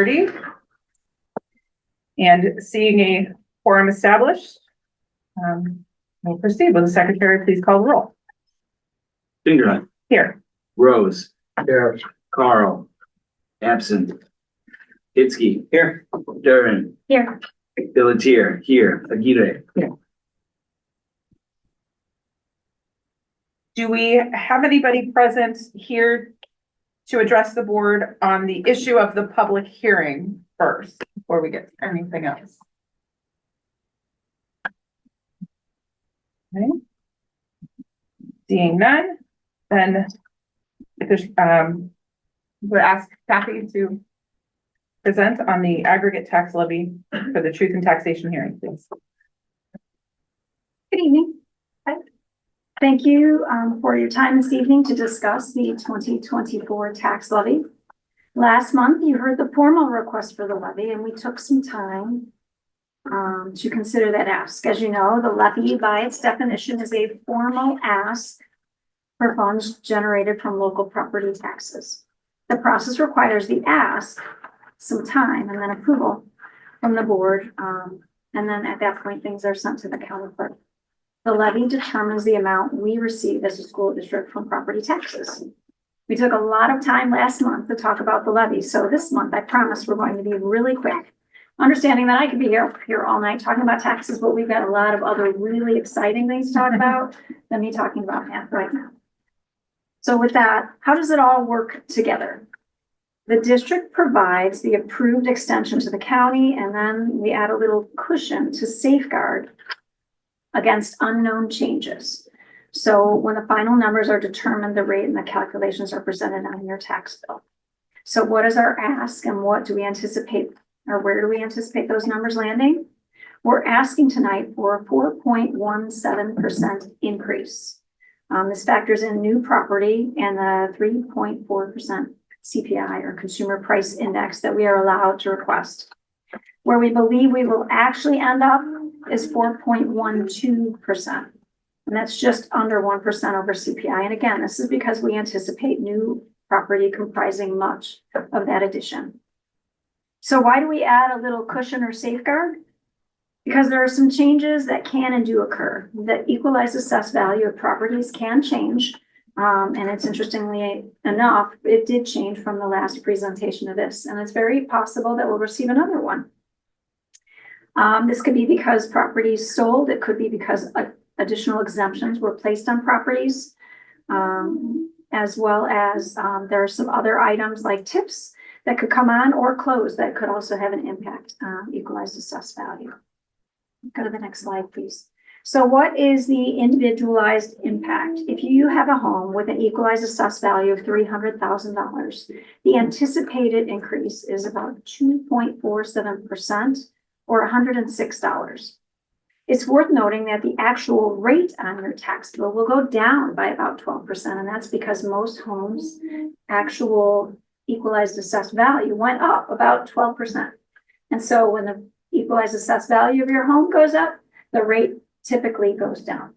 6:30. And seeing a quorum established, we'll proceed. Will the secretary please call the roll? Finger. Here. Rose. Here. Carl. Absent. Hitzke. Here. Durin. Here. Billetier. Here. Aguirre. Here. Do we have anybody present here to address the board on the issue of the public hearing first, before we get to anything else? Okay. Seeing none, then if there's, we'll ask Kathy to present on the aggregate tax levy for the truth and taxation hearing, please. Good evening. Thank you for your time this evening to discuss the 2024 tax levy. Last month, you heard the formal request for the levy, and we took some time to consider that ask. As you know, the levy by its definition is a formal ask for funds generated from local property taxes. The process requires the ask, some time, and then approval from the board. And then at that point, things are sent to the county clerk. The levy determines the amount we receive as a school district from property taxes. We took a lot of time last month to talk about the levy. So this month, I promise we're going to be really quick. Understanding that I could be here all night talking about taxes, but we've got a lot of other really exciting things to talk about than me talking about math right now. So with that, how does it all work together? The district provides the approved extension to the county, and then we add a little cushion to safeguard against unknown changes. So when the final numbers are determined, the rate and the calculations are presented on your tax bill. So what is our ask, and what do we anticipate, or where do we anticipate those numbers landing? We're asking tonight for a 4.17% increase. This factors in new property and the 3.4% CPI, or consumer price index, that we are allowed to request. Where we believe we will actually end up is 4.12%. And that's just under 1% over CPI. And again, this is because we anticipate new property comprising much of that addition. So why do we add a little cushion or safeguard? Because there are some changes that can and do occur. The equalized assessed value of properties can change. And it's interestingly enough, it did change from the last presentation of this. And it's very possible that we'll receive another one. This could be because properties sold. It could be because additional exemptions were placed on properties, as well as there are some other items like tips that could come on or close that could also have an impact on equalized assessed value. Go to the next slide, please. So what is the individualized impact? If you have a home with an equalized assessed value of $300,000, the anticipated increase is about 2.47%. or $106. It's worth noting that the actual rate on your tax bill will go down by about 12%, and that's because most homes' actual equalized assessed value went up about 12%. And so when the equalized assessed value of your home goes up, the rate typically goes down.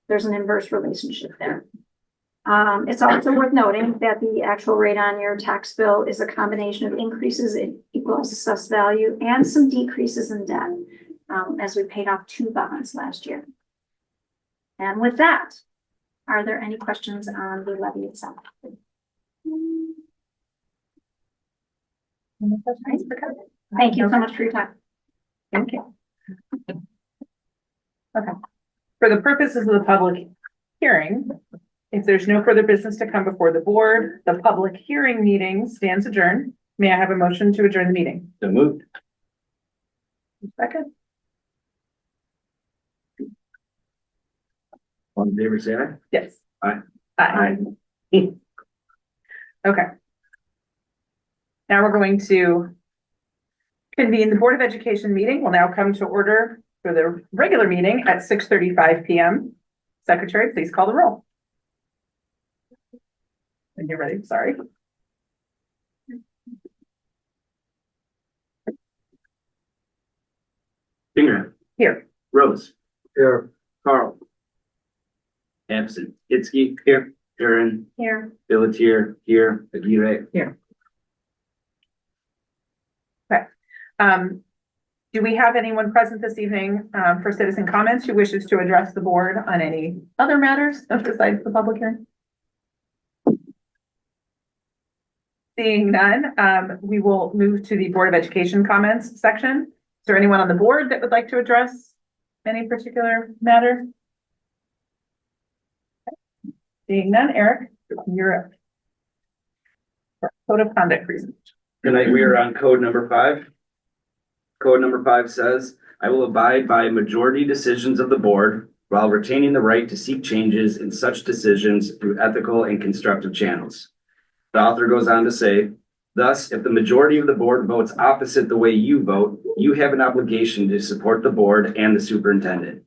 There's an inverse relationship there. It's also worth noting that the actual rate on your tax bill is a combination of increases in equalized assessed value and some decreases in debt, as we paid off 2 bonds last year. And with that, are there any questions on the levy itself? Thank you so much for your time. Thank you. Okay. For the purposes of the public hearing, if there's no further business to come before the board, the public hearing meeting stands adjourned. May I have a motion to adjourn the meeting? So moved. Second. All in favor, say aye. Yes. Aye. Aye. Okay. Now we're going to convene the Board of Education meeting. Will now come to order for the regular meeting at 6:35 p.m. Secretary, please call the roll. When you're ready, sorry. Finger. Here. Rose. Here. Carl. Absent. Hitzke. Here. Durin. Here. Billetier. Here. Aguirre. Here. Do we have anyone present this evening for citizen comments who wishes to address the board on any other matters besides the public hearing? Seeing none, we will move to the Board of Education comments section. Is there anyone on the board that would like to address any particular matter? Seeing none, Eric, you're up. Code of conduct reason. Tonight we are on code number 5. Code number 5 says, I will abide by majority decisions of the board while retaining the right to seek changes in such decisions through ethical and constructive channels. The author goes on to say, thus, if the majority of the board votes opposite the way you vote, you have an obligation to support the board and the superintendent.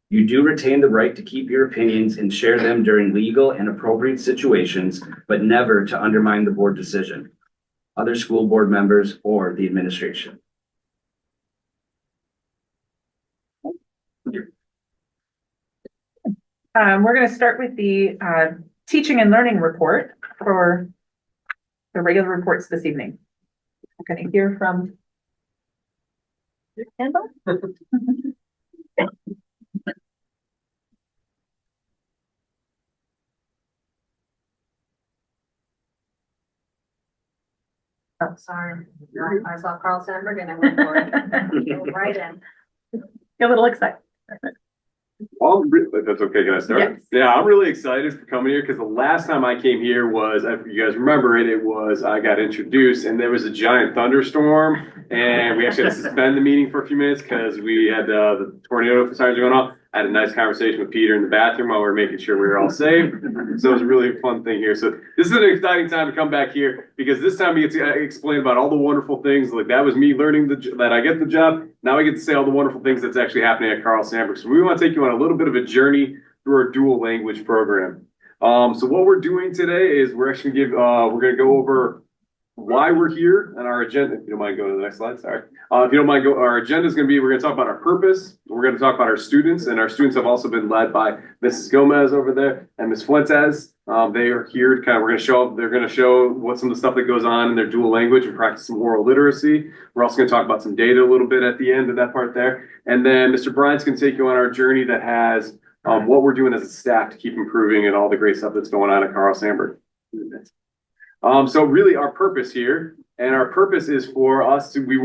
You do retain the right to keep your opinions and share them during legal and appropriate situations, but never to undermine the board decision, other school board members, or the administration. We're going to start with the teaching and learning report for the regular reports this evening. I'm going to hear from Kendall. Oh, sorry. I saw Carl Sandburg and I went for it. Right in. Get a little excited. That's okay. Can I start? Yes. Yeah, I'm really excited for coming here because the last time I came here was, if you guys remember it, I got introduced and there was a giant thunderstorm and we actually had to suspend the meeting for a few minutes because we had the tornado sirens going off. I had a nice conversation with Peter in the bathroom while we were making sure we were all safe. So it was a really fun thing here. So this is an exciting time to come back here because this time we get to explain about all the wonderful things. Like that was me learning that I get the job. Now I get to say all the wonderful things that's actually happening at Carl Sandburg. So we want to take you on a little bit of a journey through our dual language program. So what we're doing today is we're actually we're going to go over why we're here and our agenda. If you don't mind going to the next slide, sorry. If you don't mind, our agenda is going to be, we're going to talk about our purpose. We're going to talk about our students, and our students have also been led by Mrs. Gomez over there and Ms. Fuentes. They are here to they're going to show what some of the stuff that goes on in their dual language and practice some oral literacy. We're also going to talk about some data a little bit at the end of that part there. And then Mr. Bryant's going to take you on our journey that has what we're doing as a staff to keep improving and all the great stuff that's going on at Carl Sandburg. So really our purpose here, and our purpose is for us to, we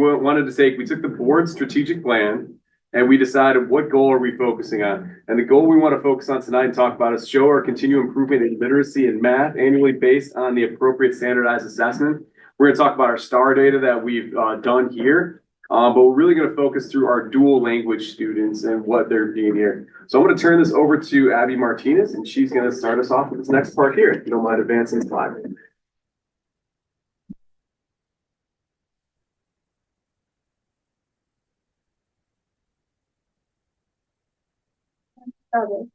took the board strategic plan and we decided what goal are we focusing on. And the goal we want to focus on tonight and talk about is show our continued improvement in literacy and math annually based on the appropriate standardized assessment. We're going to talk about our STAR data that we've done here, but we're really going to focus through our dual language students and what they're being here. So I'm going to turn this over to Abby Martinez, and she's going to start us off with this next part here, if you don't mind advancing the slide. Ok.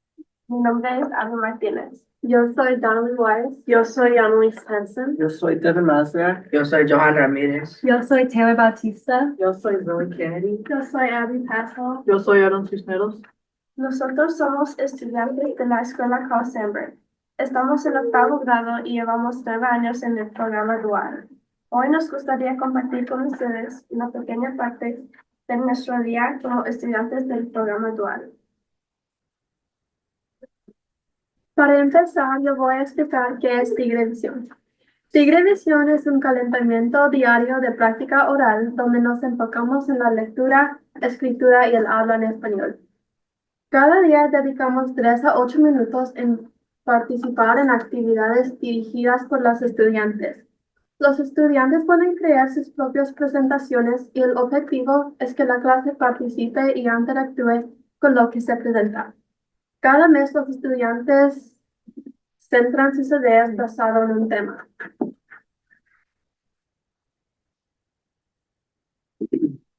Mi nombre es Ana Martínez. Yo soy Donnelly Wise. Yo soy Annalise Hansen. Yo soy Devin Masler. Yo soy Johan Ramírez. Yo soy Taylor Bautista. Yo soy Zoe Kennedy. Yo soy Abby Passwell. Yo soy Aaron Cisneros. Nosotros somos estudiantes de la escuela Carl Sandburg. Estamos en 8º grado y llevamos 9 años en el programa dual. Hoy nos gustaría compartir con ustedes una pequeña parte de nuestro día como estudiantes del programa dual. Para empezar, yo voy a explicar qué es Tigrevisión. Tigrevisión es un calentamiento diario de práctica oral donde nos enfocamos en la lectura, escritura y el habla en español. Cada día dedicamos 3 a 8 minutos en participar en actividades dirigidas por los estudiantes. Los estudiantes pueden crear sus propias presentaciones y el objetivo es que la clase participe y interactúe con lo que se presenta. Cada mes los estudiantes centran sus ideas basado en un tema.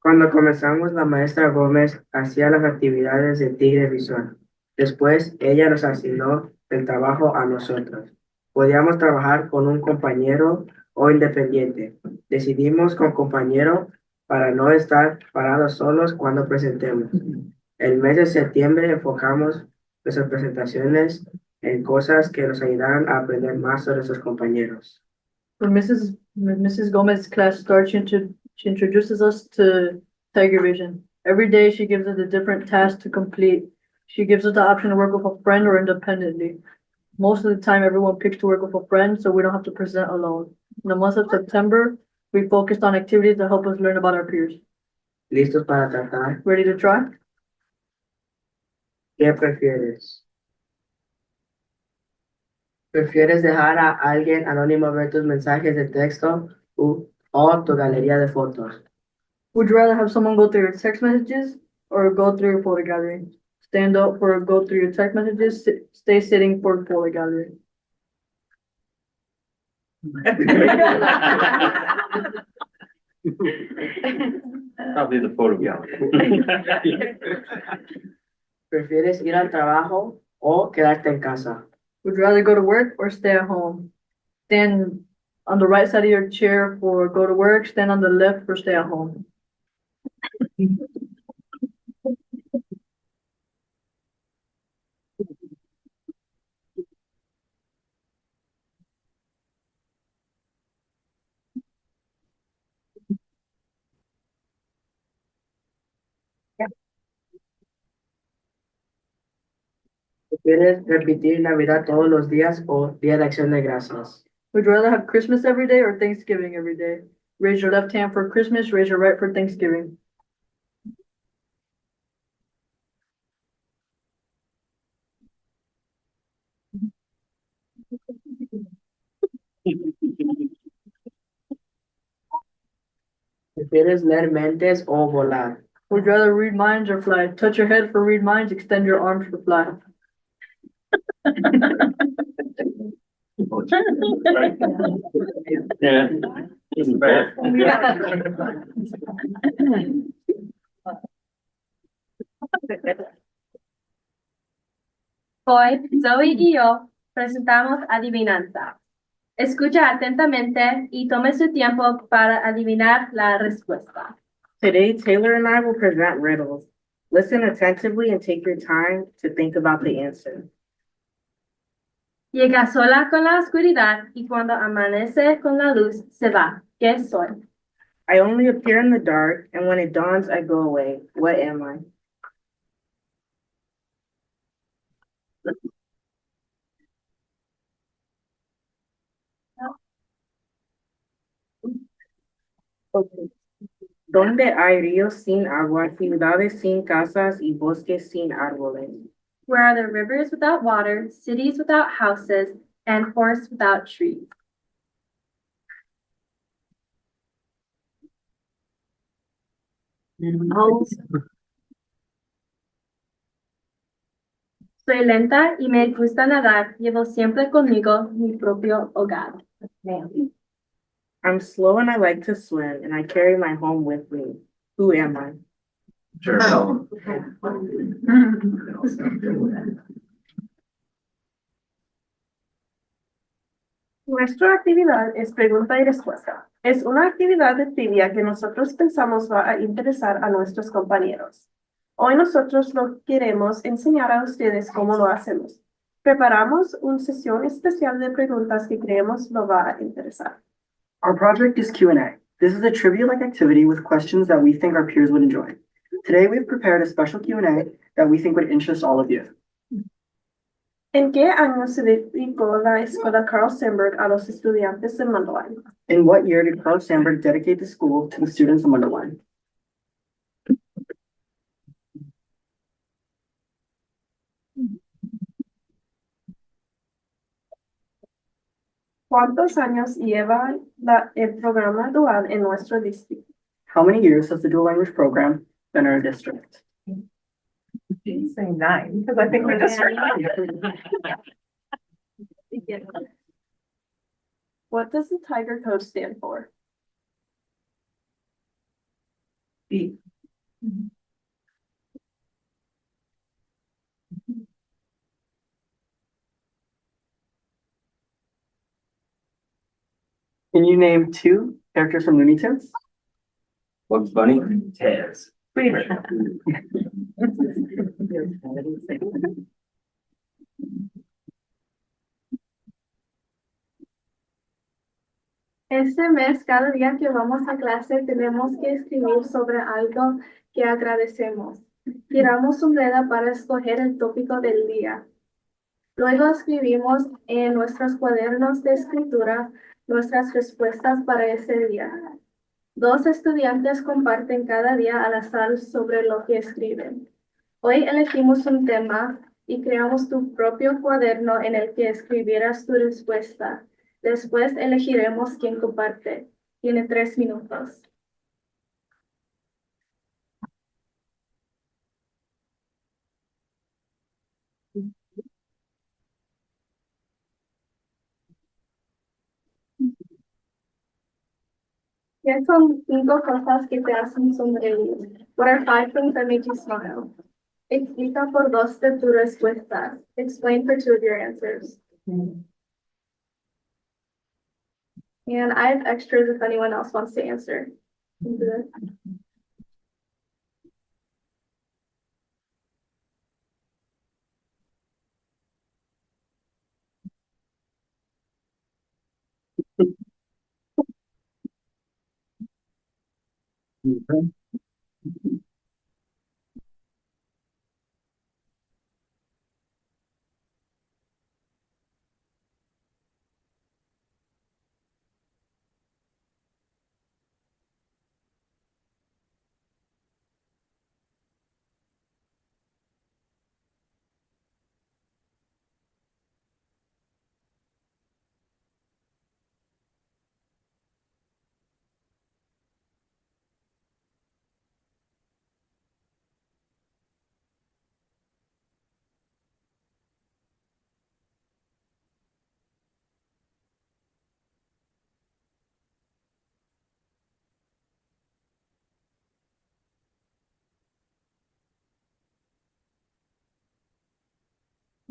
Cuando comenzamos, la maestra Gómez hacía las actividades de Tigrevisión. Después, ella nos asignó el trabajo a nosotros. Podíamos trabajar con un compañero o independiente. Decidimos con compañero para no estar parados solos cuando presentemos. El mes de septiembre enfocamos nuestras presentaciones en cosas que nos ayudaran a aprender más sobre sus compañeros. When Mrs. Gomez's class starts She introduces us to Tiger Vision. Every day she gives us a different task to complete. She gives us the option to work with a friend or independently. Most of the time, everyone picks to work with a friend, so we don't have to present alone. In the month of September, we focused on activities that help us learn about our peers. ¿Listos para tratar? Ready to try? ¿Qué prefieres? ¿Prefieres dejar a alguien anónimo ver tus mensajes de texto o tu galería de fotos? Would you rather have someone go through your text messages or go through your photo gallery? Stand up for go through your text messages, stay sitting for photo gallery. Probably the photo gallery. ¿Prefieres ir al trabajo o quedarte en casa? Would you rather go to work or stay at home? Stand on the right side of your chair for go to work, stand on the left for stay at home. ¿Prefieres repetir Navidad todos los días o Día de Acción de Gracias? Would you rather have Christmas every day or Thanksgiving every day? Raise your left hand for Christmas, raise your right for Thanksgiving. ¿Prefieres leer mentes o volar? Would you rather read minds or fly? Touch your head for read minds, extend your arms for fly. Yeah. Isn't bad. Hoy, Zoe y yo presentamos adivinanza. Escucha atentamente y tome su tiempo para adivinar la respuesta. Today, Taylor and I will present riddles. Listen attentively and take your time to think about the answer. Llega sola con la oscuridad y cuando amanece con la luz se va. ¿Qué soy? I only appear in the dark, and when it dawns, I go away. What am I? Okay. ¿Dónde hay ríos sin agua, ciudades sin casas y bosques sin árboles? Where are there rivers without water, cities without houses, and forests without trees? Soy lenta y me gusta nadar. Llevo siempre conmigo mi propio hogar. I'm slow and I like to swim, and I carry my home with me. Who am I? Sure. Nuestra actividad es pregunta y respuesta. Es una actividad de trivia que nosotros pensamos va a interesar a nuestros compañeros. Hoy nosotros lo queremos enseñar a ustedes cómo lo hacemos. Preparamos una sesión especial de preguntas que creemos lo va a interesar. Our project is Q&A. This is a trivia-like activity with questions that we think our peers would enjoy. Today, we've prepared a special Q&A that we think would interest all of you. ¿En qué año se dedicó la escuela Carl Sandburg a los estudiantes de Mundelein? In what year did Carl Sandburg dedicate the school to the students of Mundelein? ¿Cuántos años lleva el programa dual en nuestro distrito? How many years has the dual language program been in our district? She's saying 9, because I think we're just. What does the Tiger Code stand for? B. Can you name 2 characters from Looney Tunes? Bugs Bunny, Taz. Beaver. Este mes, cada día que vamos a clase, tenemos que escribir sobre algo que agradecemos. Tiramos un dedo para escoger el tópico del día. Luego escribimos en nuestros cuadernos de escritura nuestras respuestas para ese día. 2 estudiantes comparten cada día al azar sobre lo que escriben. Hoy elegimos un tema y creamos tu propio cuaderno en el que escribirás tu respuesta. Después elegiremos quién comparte. Tiene 3 minutos. ¿Qué son 5 cosas que te hacen sonreír? What are 5 things that make you smile? Explica por 2 de tus respuestas. Explain for 2 of your answers. And I have extras if anyone else wants to answer.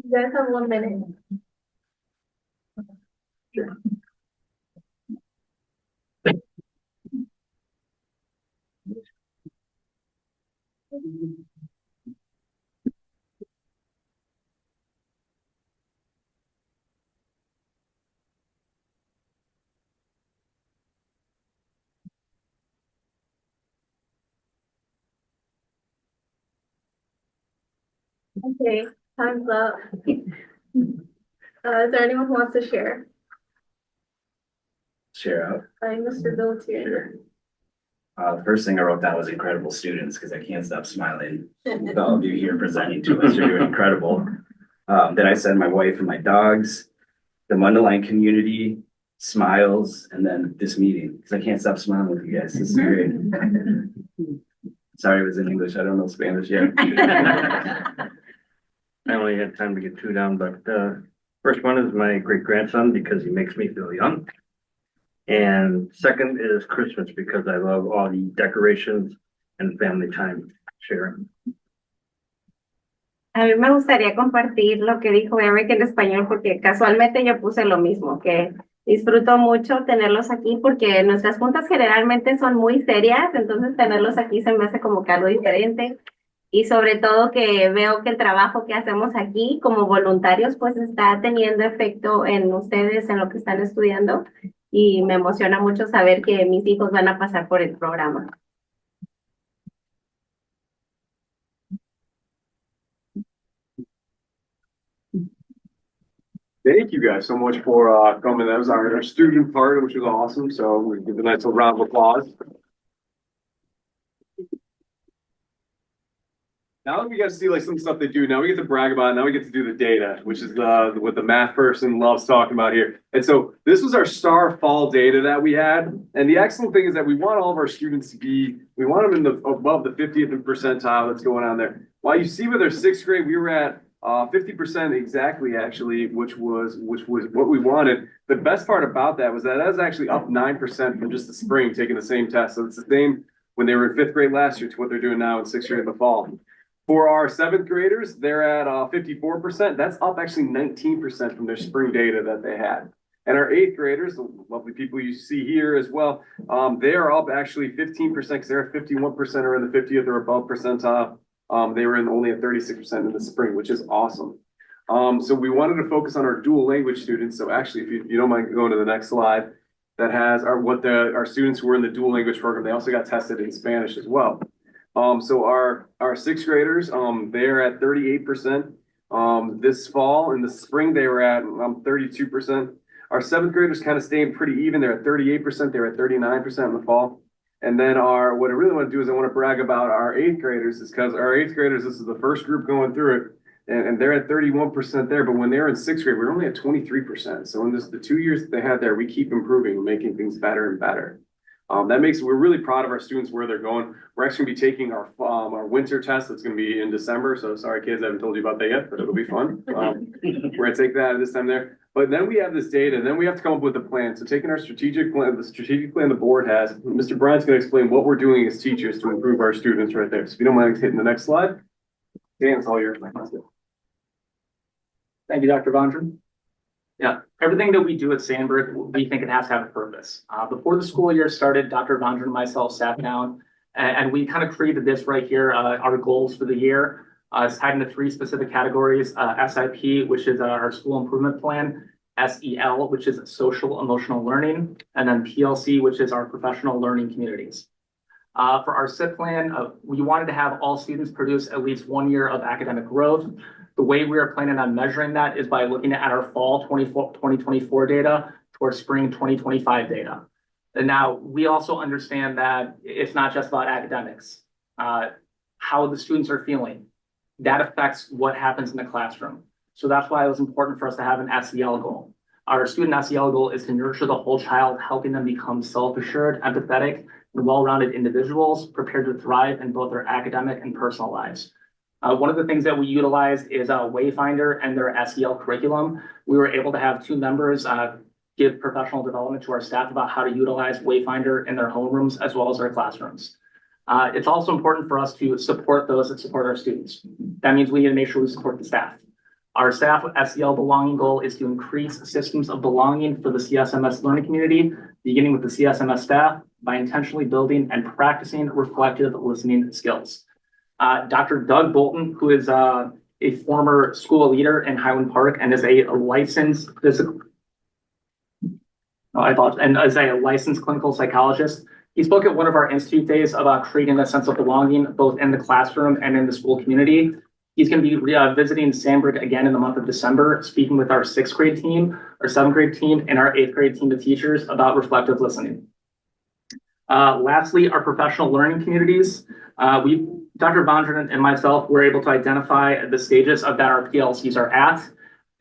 You guys have 1 minute. Okay, time's up. Is there anyone who wants to share? Share out. Mr. Billetier. The first thing I wrote down was incredible students, because I can't stop smiling. With all of you here presenting to us, you're doing incredible. Then I said my wife and my dogs, the Mundelein community, smiles, and then this meeting, because I can't stop smiling with you guys. This is great. Sorry it was in English. I don't know Spanish yet. I only had time to get 2 down, but first one is my great grandson because he makes me feel young. And second is Christmas because I love all the decorations and family time sharing. A mí me gustaría compartir lo que dijo Eric en español porque casualmente yo puse lo mismo, que disfruto mucho tenerlos aquí porque nuestras juntas generalmente son muy serias, entonces tenerlos aquí se me hace como que algo diferente. Y sobre todo que veo que el trabajo que hacemos aquí como voluntarios pues está teniendo efecto en ustedes, en lo que están estudiando. Y me emociona mucho saber que mis hijos van a pasar por el programa. Thank you guys so much for coming. That was our student part, which was awesome. So we give a nice little round of applause. Now that we get to see like some stuff they do, now we get to brag about it. Now we get to do the data, which is what the math person loves talking about here. And so this was our star fall data that we had. And the excellent thing is that we want all of our students to be, we want them in the above the 50th percentile that's going on there. While you see with our 6th grade, we were at 50% exactly, actually, which was what we wanted. The best part about that was that was actually up 9% from just the spring taking the same test. So it's the same when they were in 5th grade last year to what they're doing now in 6th grade in the fall. For our 7th graders, they're at 54%. That's up actually 19% from their spring data that they had. And our 8th graders, the lovely people you see here as well, they are up actually 15% because they're at 51% are in the 50th or above percentile. They were in only at 36% in the spring, which is awesome. So we wanted to focus on our dual language students. So actually, if you don't mind going to the next slide, that has our students who were in the dual language program, they also got tested in Spanish as well. So our sixth graders, they're at 38%. This fall, in the spring, they were at 32%. Our seventh graders kind of staying pretty even. They're at 38%. They're at 39% in the fall. And then what I really want to do is I want to brag about our eighth graders, is because our eighth graders, this is the first group going through it, and they're at 31% there. But when they were in sixth grade, we were only at 23%. So in the 2 years that they had there, we keep improving, making things better and better. We're really proud of our students, where they're going. We're actually going to be taking our winter test. That's going to be in December. So sorry, kids, I haven't told you about that yet, but it'll be fun. We're going to take that this time there. But then we have this data, and then we have to come up with a plan. So taking our strategic plan, the board has, Mr. Bryant's going to explain what we're doing as teachers to improve our students right there. So if you don't mind hitting the next slide. Dan, it's all yours. Thank you, Dr. Vondran. Yeah, everything that we do at Sandberg, we think it has to have a purpose. Before the school year started, Dr. Vondran and myself sat down and we kind of created this right here, our goals for the year. It's tied into 3 specific categories, SIP, which is our school improvement plan, SEL, which is social emotional learning, and then PLC, which is our professional learning communities. For our SIP plan, we wanted to have all students produce at least 1 year of academic growth. The way we are planning on measuring that is by looking at our fall 2024 data towards spring 2025 data. And now we also understand that it's not just about academics, how the students are feeling. That affects what happens in the classroom. So that's why it was important for us to have an SEL goal. Our student SEL goal is to nurture the whole child, helping them become self-assured, empathetic, and well-rounded individuals prepared to thrive in both their academic and personal lives. One of the things that we utilized is Wayfinder and their SEL curriculum. We were able to have 2 members give professional development to our staff about how to utilize Wayfinder in their homerooms as well as their classrooms. It's also important for us to support those that support our students. That means we need to make sure we support the staff. Our staff SEL belonging goal is to increase systems of belonging for the CSMS learning community, beginning with the CSMS staff by intentionally building and practicing reflective listening skills. Dr. Doug Bolton, who is a former school leader in Highland Park and is a licensed clinical psychologist. He spoke at one of our institute days about creating a sense of belonging, both in the classroom and in the school community. He's going to be visiting Sandberg again in the month of December, speaking with our 6th grade team, our 7th grade team, and our 8th grade team of teachers about reflective listening. Lastly, our professional learning communities. Dr. Vondran and myself were able to identify the stages of that our PLCs are at.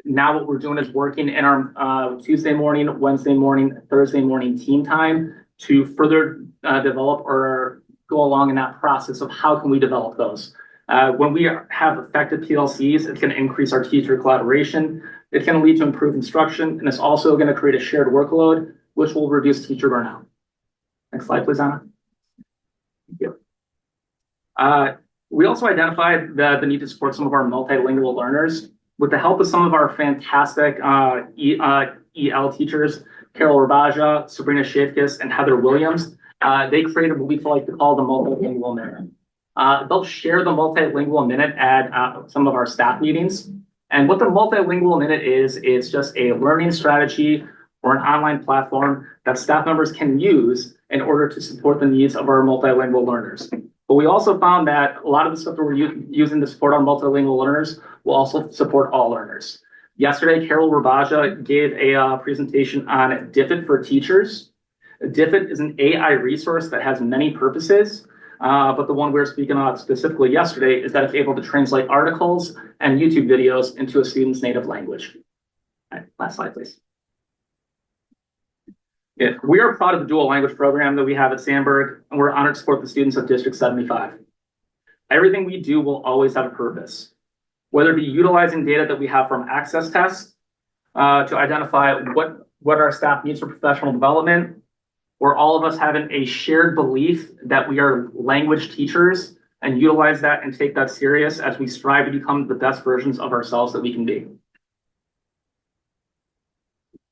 Now what we're doing is working in our Tuesday morning, Wednesday morning, Thursday morning team time to further develop or go along in that process of how can we develop those. When we have effective PLCs, it's going to increase our teacher collaboration. It's going to lead to improved instruction, and it's also going to create a shared workload, which will reduce teacher burnout. Next slide, please, Anna. Thank you. We also identified the need to support some of our multilingual learners. With the help of some of our fantastic EL teachers, Carol Rabaja, Sabrina Shafkis, and Heather Williams, they created what we like to call the multilingual minute. They'll share the multilingual minute at some of our staff meetings. And what the multilingual minute is, it's just a learning strategy or an online platform that staff members can use in order to support the needs of our multilingual learners. But we also found that a lot of the stuff that we're using to support our multilingual learners will also support all learners. Yesterday, Carol Rabaja gave a presentation on DIFIT for teachers. DIFIT is an AI resource that has many purposes, but the one we're speaking about specifically yesterday is that it's able to translate articles and YouTube videos into a student's native language. All right, last slide, please. Yeah, we are proud of the dual language program that we have at Sandberg, and we're honored to support the students of District 75. Everything we do will always have a purpose, whether it be utilizing data that we have from access tests to identify what our staff needs for professional development, or all of us having a shared belief that we are language teachers and utilize that and take that serious as we strive to become the best versions of ourselves that we can be.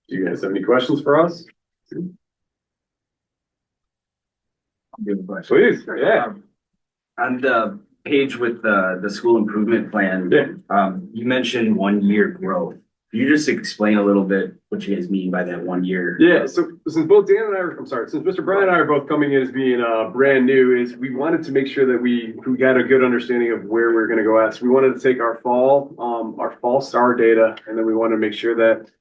Do you guys have any questions for us? Please, yeah. On the page with the school improvement plan, you mentioned 1 year growth. you just explain a little bit what you guys mean by that 1 year? Yeah, so since both Dan and I are, since Mr. Brian and I are both coming in as being brand new, is we wanted to make sure that we got a good understanding of where we're going to go at. So we wanted to take our fall STAR data, and then we wanted to make sure that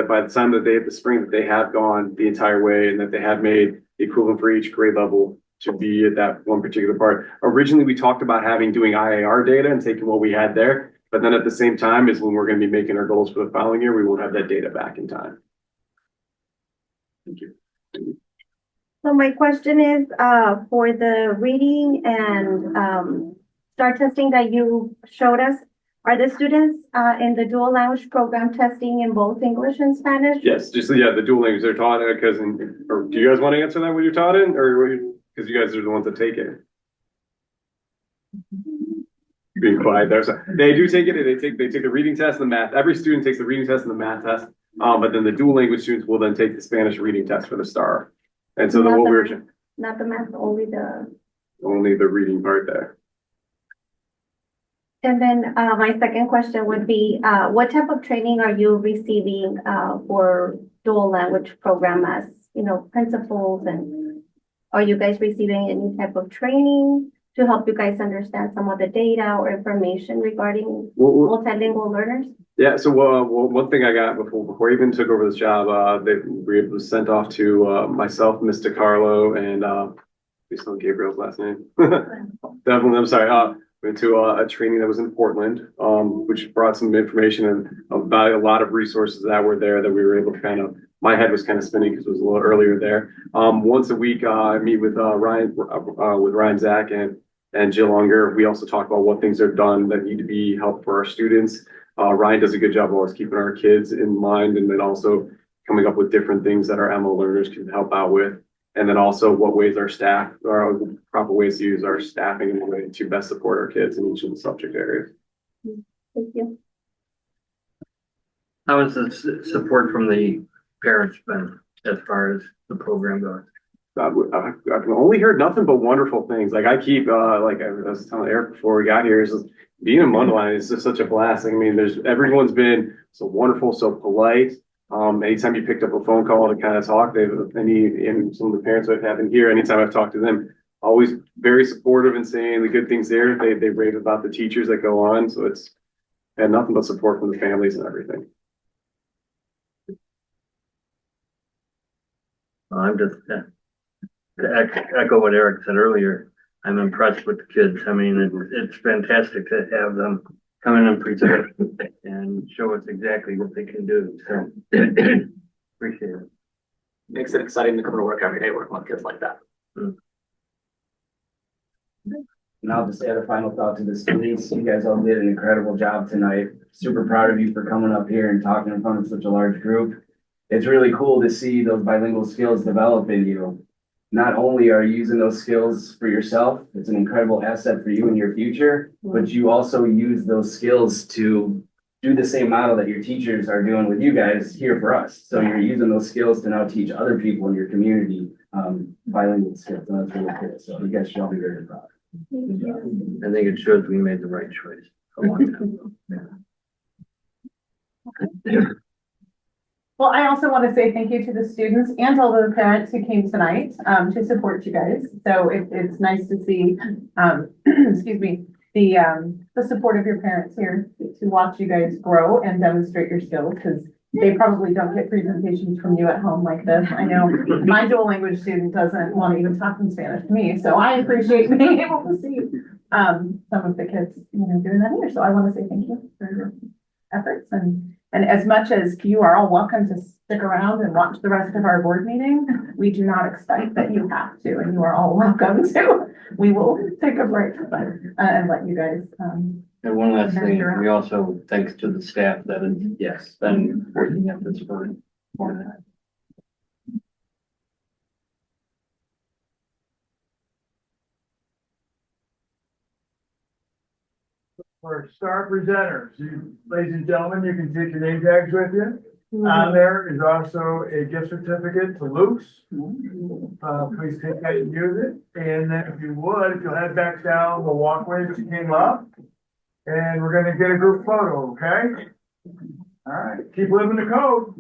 by the time that they hit the spring, that they have gone the entire way and that they have made the equivalent for each grade level to be at that one particular part. Originally, we talked about doing IAR data and taking what we had there. But then at the same time is when we're going to be making our goals for the following year, we won't have that data back in time. Thank you. So my question is, for the reading and STAR testing that you showed us, are the students in the dual language program testing in both English and Spanish? Yes, the dual language they're taught because, or do you guys want to answer that when you're taught in, or because you guys are the ones that take it? Being quiet there. So they do take it. They take the reading test and the math. Every student takes the reading test and the math test. But then the dual language students will then take the Spanish reading test for the STAR. And so Not the math, only the reading part there. And then my second question would be, what type of training are you receiving for dual language program as, principals, and are you guys receiving any type of training to help you guys understand some of the data or information regarding multilingual learners? Yeah, so one thing I got before I even took over this job, it was sent off to myself, Mr. Carlo, and please don't Gabriel's last name. Definitely, I'm sorry. Went to a training that was in Portland, which brought some information and about a lot of resources that were there that we were able to my head was kind of spinning because it was a little earlier there. Once a week, I meet with Ryan Zach and Jill Unger. We also talk about what things are done that need to be helped for our students. Ryan does a good job of always keeping our kids in mind, and then also coming up with different things that our MO learners can help out with. And then also what ways our staff, or proper ways to use our staffing in a way to best support our kids in each of the subject areas. Thank you. How has the support from the parents been as far as the program goes? I've only heard nothing but wonderful things. Like I keep, like I was telling Eric before we got here, is being in Mundelein is just such a blast. I mean, everyone's been so wonderful, so polite. Anytime you picked up a phone call to kind of talk, and some of the parents I've had in here, anytime I've talked to them, always very supportive and saying the good things there. They rave about the teachers that go on. So it's had nothing but support from the families and everything. I'm just to echo what Eric said earlier. I'm impressed with the kids. I mean, it's fantastic to have them come in and present and show us exactly what they can do. So appreciate it. Makes it exciting to come to work every day working with kids like that. And I'll just add a final thought to the students. You guys all did an incredible job tonight. Super proud of you for coming up here and talking in front of such a large group. It's really cool to see those bilingual skills develop in you. Not only are you using those skills for yourself, it's an incredible asset for you in your future, but you also use those skills to do the same model that your teachers are doing with you guys here for us. So you're using those skills to now teach other people in your community bilingual skills. And that's really cool. So you guys should all be very proud. I think it shows we made the right choice a long time ago. Well, I also want to say thank you to the students and all the parents who came tonight to support you guys. So it's nice to see, excuse me, the support of your parents here to watch you guys grow and demonstrate your skills, because they probably don't get presentations from you at home like this. I know my dual language student doesn't want to even talk in Spanish to me, so I appreciate being able to see some of the kids, doing that here. So I want to say thank you for your efforts, and as much as you are all welcome to stick around and watch the rest of our board meeting, we do not expect that you have to, and you are all welcome to. We will take a break and let you guys. And one last thing, we also, thanks to the staff that has been working at this for that. For star presenters, ladies and gentlemen, you can take your name tags with you. On there is also a gift certificate to Luke's. Please take that and use it. And then if you'll head back down the walkway that you came up, and we're gonna get a group photo, okay? All right, keep living the code.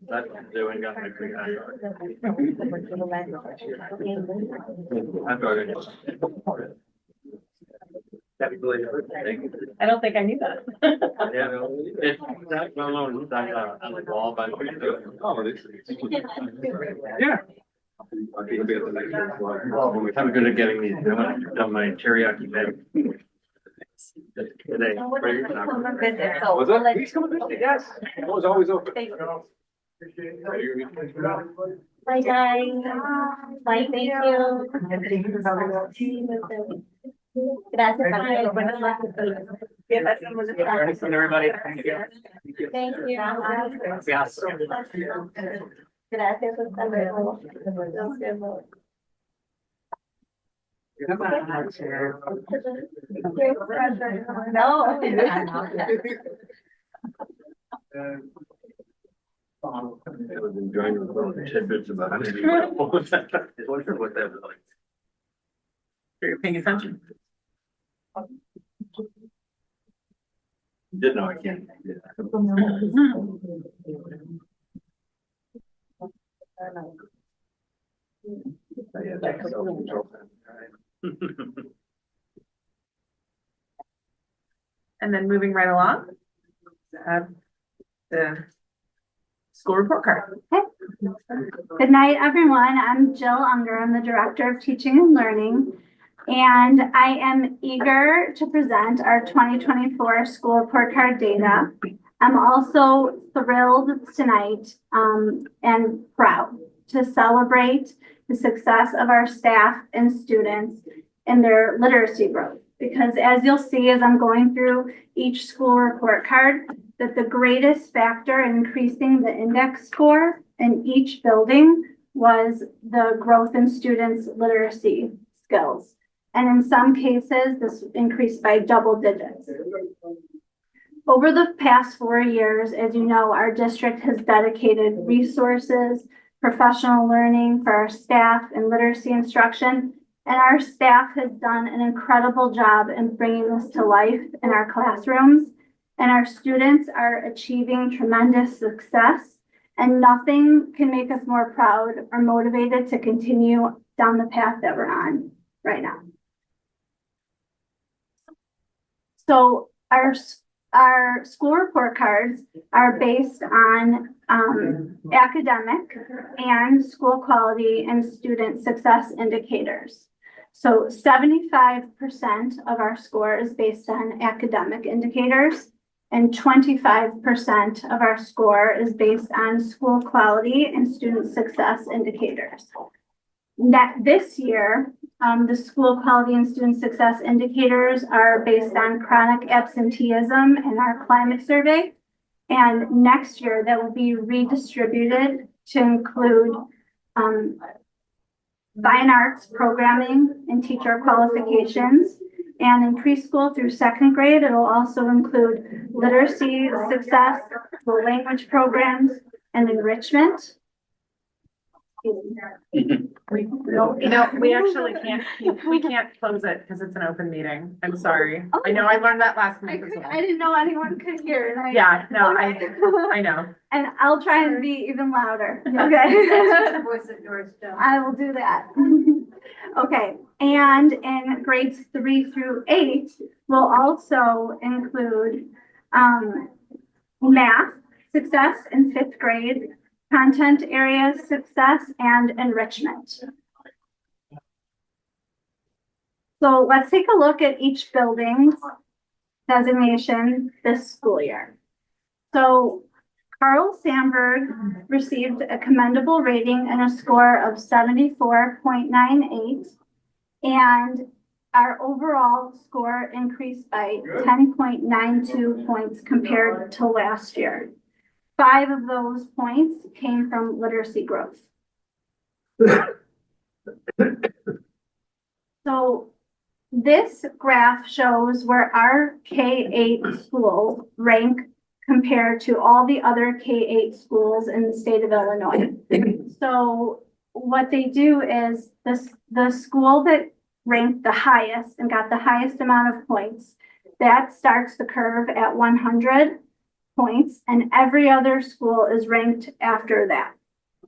That's doing got my big eye. I thought it was. I don't think I knew that. Yeah, it's that well known, it's on the wall, but. Oh, it is. Yeah. I'm good at getting these, I went and done my teriyaki bag. Today. Was that? Please come and visit, yes. It was always open. Bye, guys. Bye, thank you. Gracias. Everybody, thank you. Thank you. Yes. Gracias, hasta luego. Nos vemos. No. I was enjoying the little tidbits about maybe. I wonder what that was like. You're paying attention. Didn't know I can't. Yeah. And then moving right along. The school report card. Good night, everyone. I'm Jill Unger. I'm the Director of Teaching and Learning. And I am eager to present our 2024 school report card data. I'm also thrilled tonight and proud to celebrate the success of our staff and students in their literacy growth. Because as you'll see as I'm going through each school report card, that the greatest factor in increasing the index score in each building was the growth in students' literacy skills. And in some cases, this increased by double digits. Over the past 4 years, as you know, our district has dedicated resources, professional learning for our staff and literacy instruction. And our staff has done an incredible job in bringing this to life in our classrooms. And our students are achieving tremendous success. And nothing can make us more proud or motivated to continue down the path that we're on right now. So our school report cards are based on academic and school quality and student success indicators. So 75% of our score is based on academic indicators, and 25% of our score is based on school quality and student success indicators. This year, the school quality and student success indicators are based on chronic absenteeism in our climate survey. And next year, that will be redistributed to include fine arts programming and teacher qualifications. And in preschool through second grade, it'll also include literacy, success, language programs, and enrichment. We actually can't close it because it's an open meeting. I'm sorry. I know I learned that last month as well. I didn't know anyone could hear. And Yeah, no, I know. And I'll try and be even louder. Okay. Voice of yours, Jill. I will do that. Okay. And in grades 3 through 8, we'll also include math success in 5th grade, content area success, and enrichment. So let's take a look at each building's designation this school year. So Carl Sandburg received a commendable rating and a score of 74.98, and our overall score increased by 10.92 points compared to last year. 5 of those points came from literacy growth. So this graph shows where our K-8 schools rank compared to all the other K-8 schools in the state of Illinois. So what they do is the school that ranked the highest and got the highest amount of points, that starts the curve at 100 points, and every other school is ranked after that.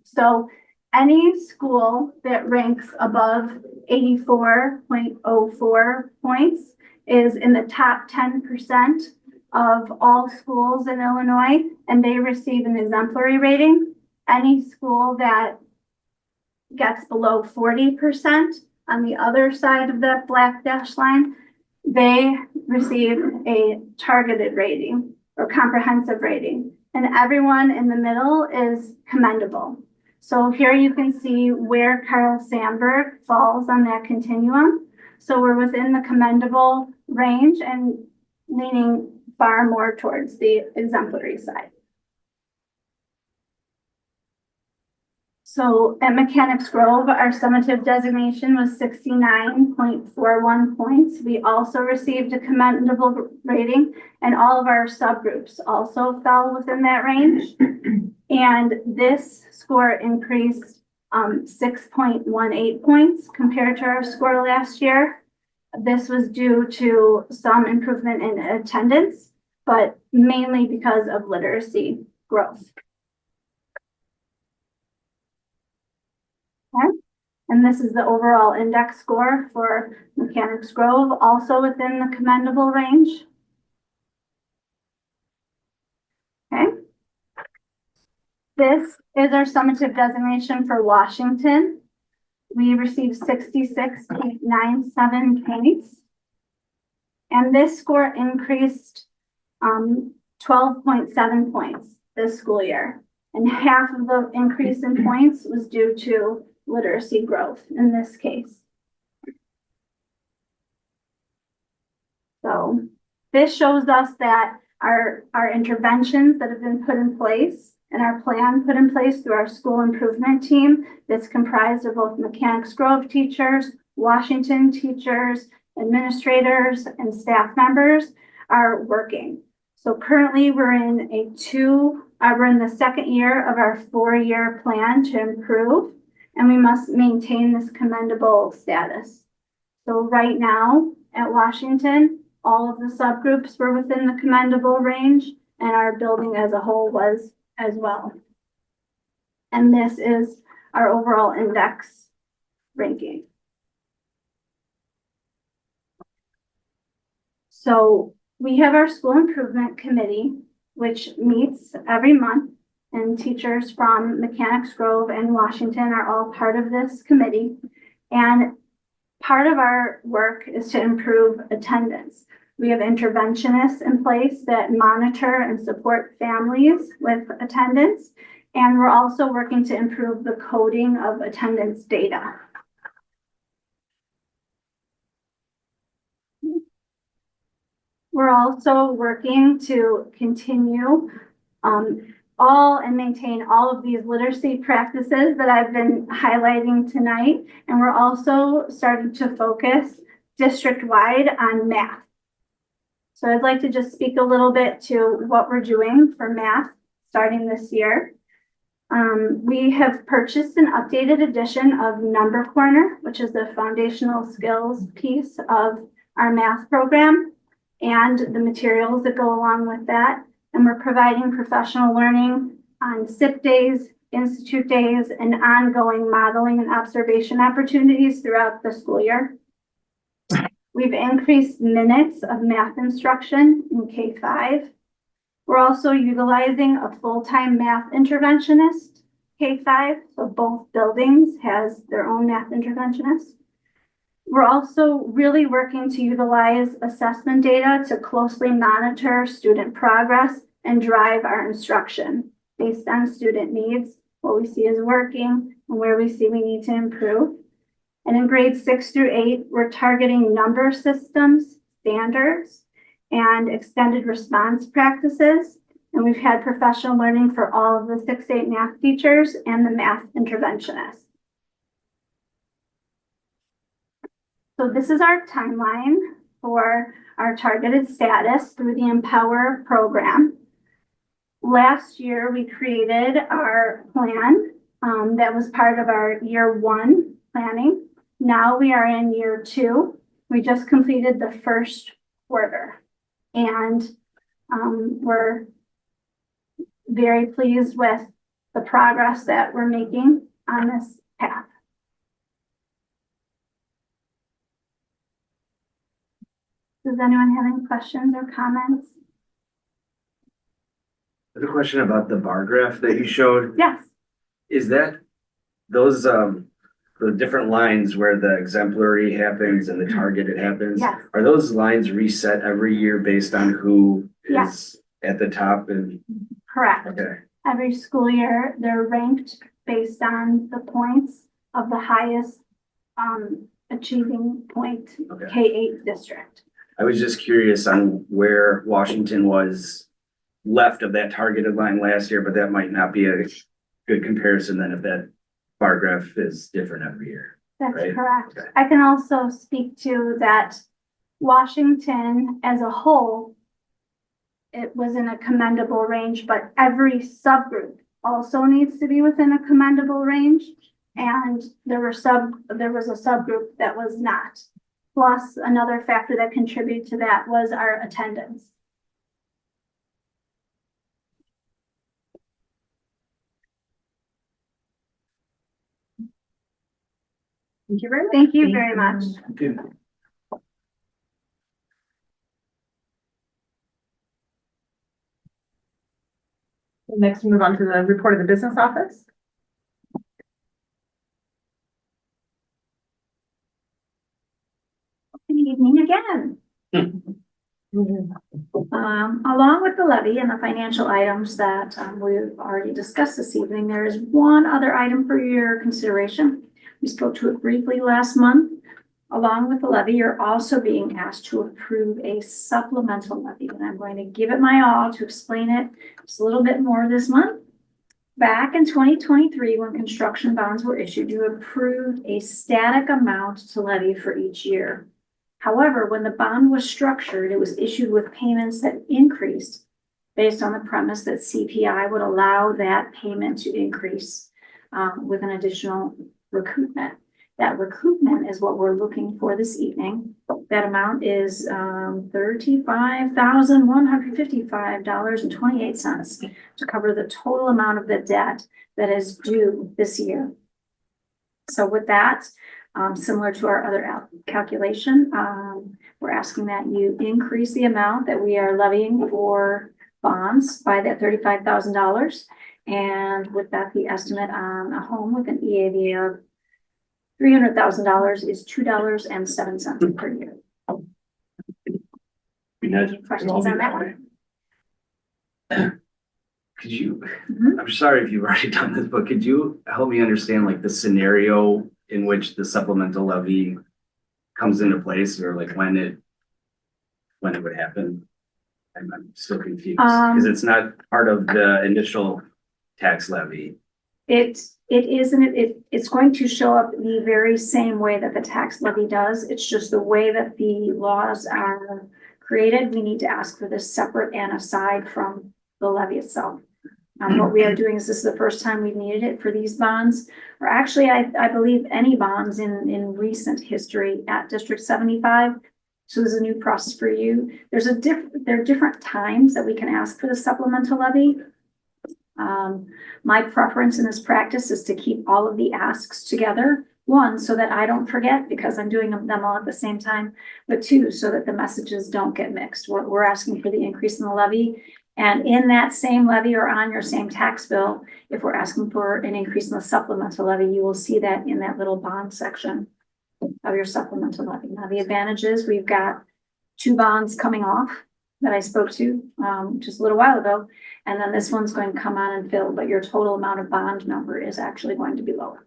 So any school that ranks above 84.04 points is in the top 10% of all schools in Illinois, and they receive an exemplary rating. Any school that gets below 40% on the other side of that black dash line, they receive a targeted rating or comprehensive rating. And everyone in the middle is commendable. So here you can see where Carl Sandburg falls on that continuum. So we're within the commendable range and leaning far more towards the exemplary side. So at Mechanics Grove, our summative designation was 69.41 points. We also received a commendable rating, and all of our subgroups also fell within that range. And this score increased 6.18 points compared to our score last year. This was due to some improvement in attendance, but mainly because of literacy growth. Okay. And this is the overall index score for Mechanics Grove, also within the commendable range. Okay. This is our summative designation for Washington. We received 66.97 points. And this score increased 12.7 points this school year. And half of the increase in points was due to literacy growth in this case. So this shows us that our interventions that have been put in place and our plan put in place through our school improvement team that's comprised of both Mechanics Grove teachers, Washington teachers, administrators, and staff members are working. So currently we're in we're in the second year of our 4-year plan to improve, and we must maintain this commendable status. So right now at Washington, all of the subgroups were within the commendable range, and our building as a whole was as well. And this is our overall index ranking. So we have our school improvement committee, which meets every month, and teachers from Mechanics Grove and Washington are all part of this committee. And part of our work is to improve attendance. We have interventionists in place that monitor and support families with attendance. And we're also working to improve the coding of attendance data. We're also working to continue and maintain all of these literacy practices that I've been highlighting tonight. And we're also starting to focus district-wide on math. So I'd like to just speak a little bit to what we're doing for math starting this year. We have purchased an updated edition of Number Corner, which is the foundational skills piece of our math program, and the materials that go along with that. And we're providing professional learning on SIP days, institute days, and ongoing modeling and observation opportunities throughout the school year. We've increased minutes of math instruction in K-5. We're also utilizing a full-time math interventionist, K-5, so both buildings has their own math interventionist. We're also really working to utilize assessment data to closely monitor student progress and drive our instruction based on student needs, what we see is working, and where we see we need to improve. And in grades 6 through 8, we're targeting number systems, standards, and extended response practices. And we've had professional learning for all of the 6-8 math teachers and the math interventionists. So this is our timeline for our targeted status through the Empower program. Last year, we created our plan That was part of our year one planning. Now we are in year two. We just completed the first quarter. And we're very pleased with the progress that we're making on this path. Does anyone have any questions or comments? I have a question about the bar graph that you showed. Yes. Is that those, the different lines where the exemplary happens and the targeted happens? Yes. Are those lines reset every year based on who Yes. is at the top and? Correct. Okay. Every school year, they're ranked based on the points of the highest achieving point Okay. K-8 district. I was just curious on where Washington was left of that targeted line last year, but that might not be a good comparison then if that bar graph is different every year. That's right? correct. Okay. I can also speak to that Washington as a whole, it was in a commendable range, but every subgroup also needs to be within a commendable range. And there was a subgroup that was not. Plus, another factor that contributed to that was our attendance. Thank you very much. Thank you very much. Next, we move on to the report of the business office. Good evening again. Along with the levy and the financial items that we've already discussed this evening, there is one other item for your consideration. We spoke to it briefly last month. Along with the levy, you're also being asked to approve a supplemental levy, and I'm going to give it my all to explain it just a little bit more this month. Back in 2023, when construction bonds were issued, you approved a static amount to levy for each year. However, when the bond was structured, it was issued with payments that increased based on the premise that CPI would allow that payment to increase with an additional recoupment. That recoupment is what we're looking for this evening. That amount is $35,155.28 to cover the total amount of the debt that is due this year. So with that, similar to our other calculation, we're asking that you increase the amount that we are levying for bonds by that $35,000. And with that, the estimate on a home with an EAV of $300,000 is $2.07 per year. Be nice. Questions on that one? Could you, I'm sorry if you've already done this, but could you help me understand like the scenario in which the supplemental levy comes into place, or like when it would happen? I'm still confused because it's not part of the initial tax levy. It's going to show up the very same way that the tax levy does. It's just the way that the laws are created. We need to ask for this separate and aside from the levy itself. What we are doing is this is the first time we've needed it for these bonds, or actually, I believe any bonds in recent history at District 75. So this is a new process for you. There are different times that we can ask for the supplemental levy. My preference in this practice is to keep all of the asks together. One, so that I don't forget because I'm doing them all at the same time, but two, so that the messages don't get mixed. We're asking for the increase in the levy. And in that same levy or on your same tax bill, if we're asking for an increase in the supplemental levy, you will see that in that little bond section of your supplemental levy. Now, the advantage is we've got 2 bonds coming off that I spoke to just a little while ago. And then this one's going to come on and fill, but your total amount of bond number is actually going to be lower.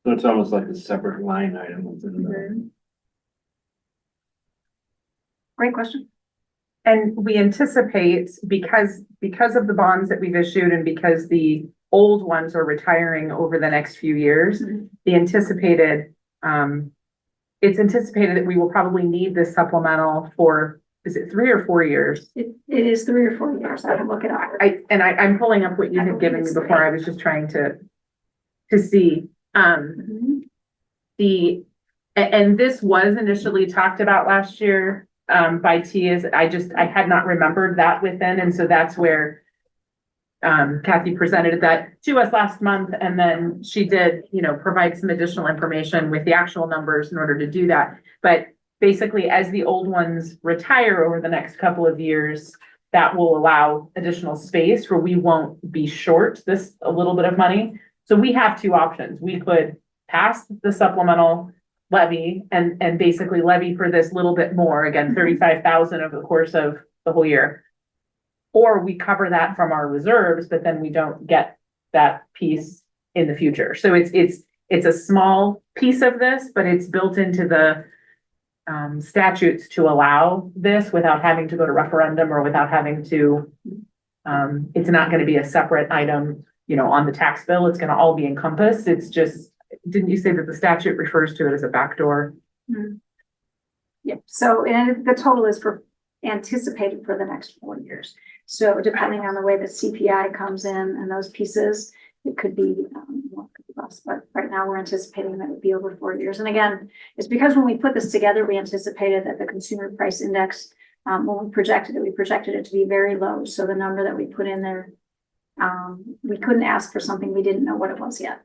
So it's almost like a separate line item within the. Great question. And we anticipate because of the bonds that we've issued and because the old ones are retiring over the next few years, it's anticipated that we will probably need this supplemental for, is it 3 or 4 years? It is 3 or 4 years. I can look it up. I'm pulling up what you had given me before. I was just trying to to see, and this was initially talked about last year, by T, is I had not remembered that within, and so that's where Kathy presented that to us last month, and then she did, provide some additional information with the actual numbers in order to do that. But basically, as the old ones retire over the next couple of years, that will allow additional space where we won't be short this a little bit of money. So we have two options. We could pass the supplemental levy and basically levy for this little bit more, again, 35,000 over the course of the whole year. Or we cover that from our reserves, but then we don't get that piece in the future. So it's a small piece of this, but it's built into the statutes to allow this without having to go to referendum or without having to, it's not going to be a separate item, on the tax bill. It's going to all be encompassed. It's just, didn't you say that the statute refers to it as a backdoor? Yep. So, and the total is for anticipated for the next 4 years. So depending on the way the CPI comes in and those pieces, it could be more, could be less, but right now we're anticipating that it would be over 4 years. And again, it's because when we put this together, we anticipated that the consumer price index, when we projected it to be very low. So the number that we put in there, we couldn't ask for something we didn't know what it was yet.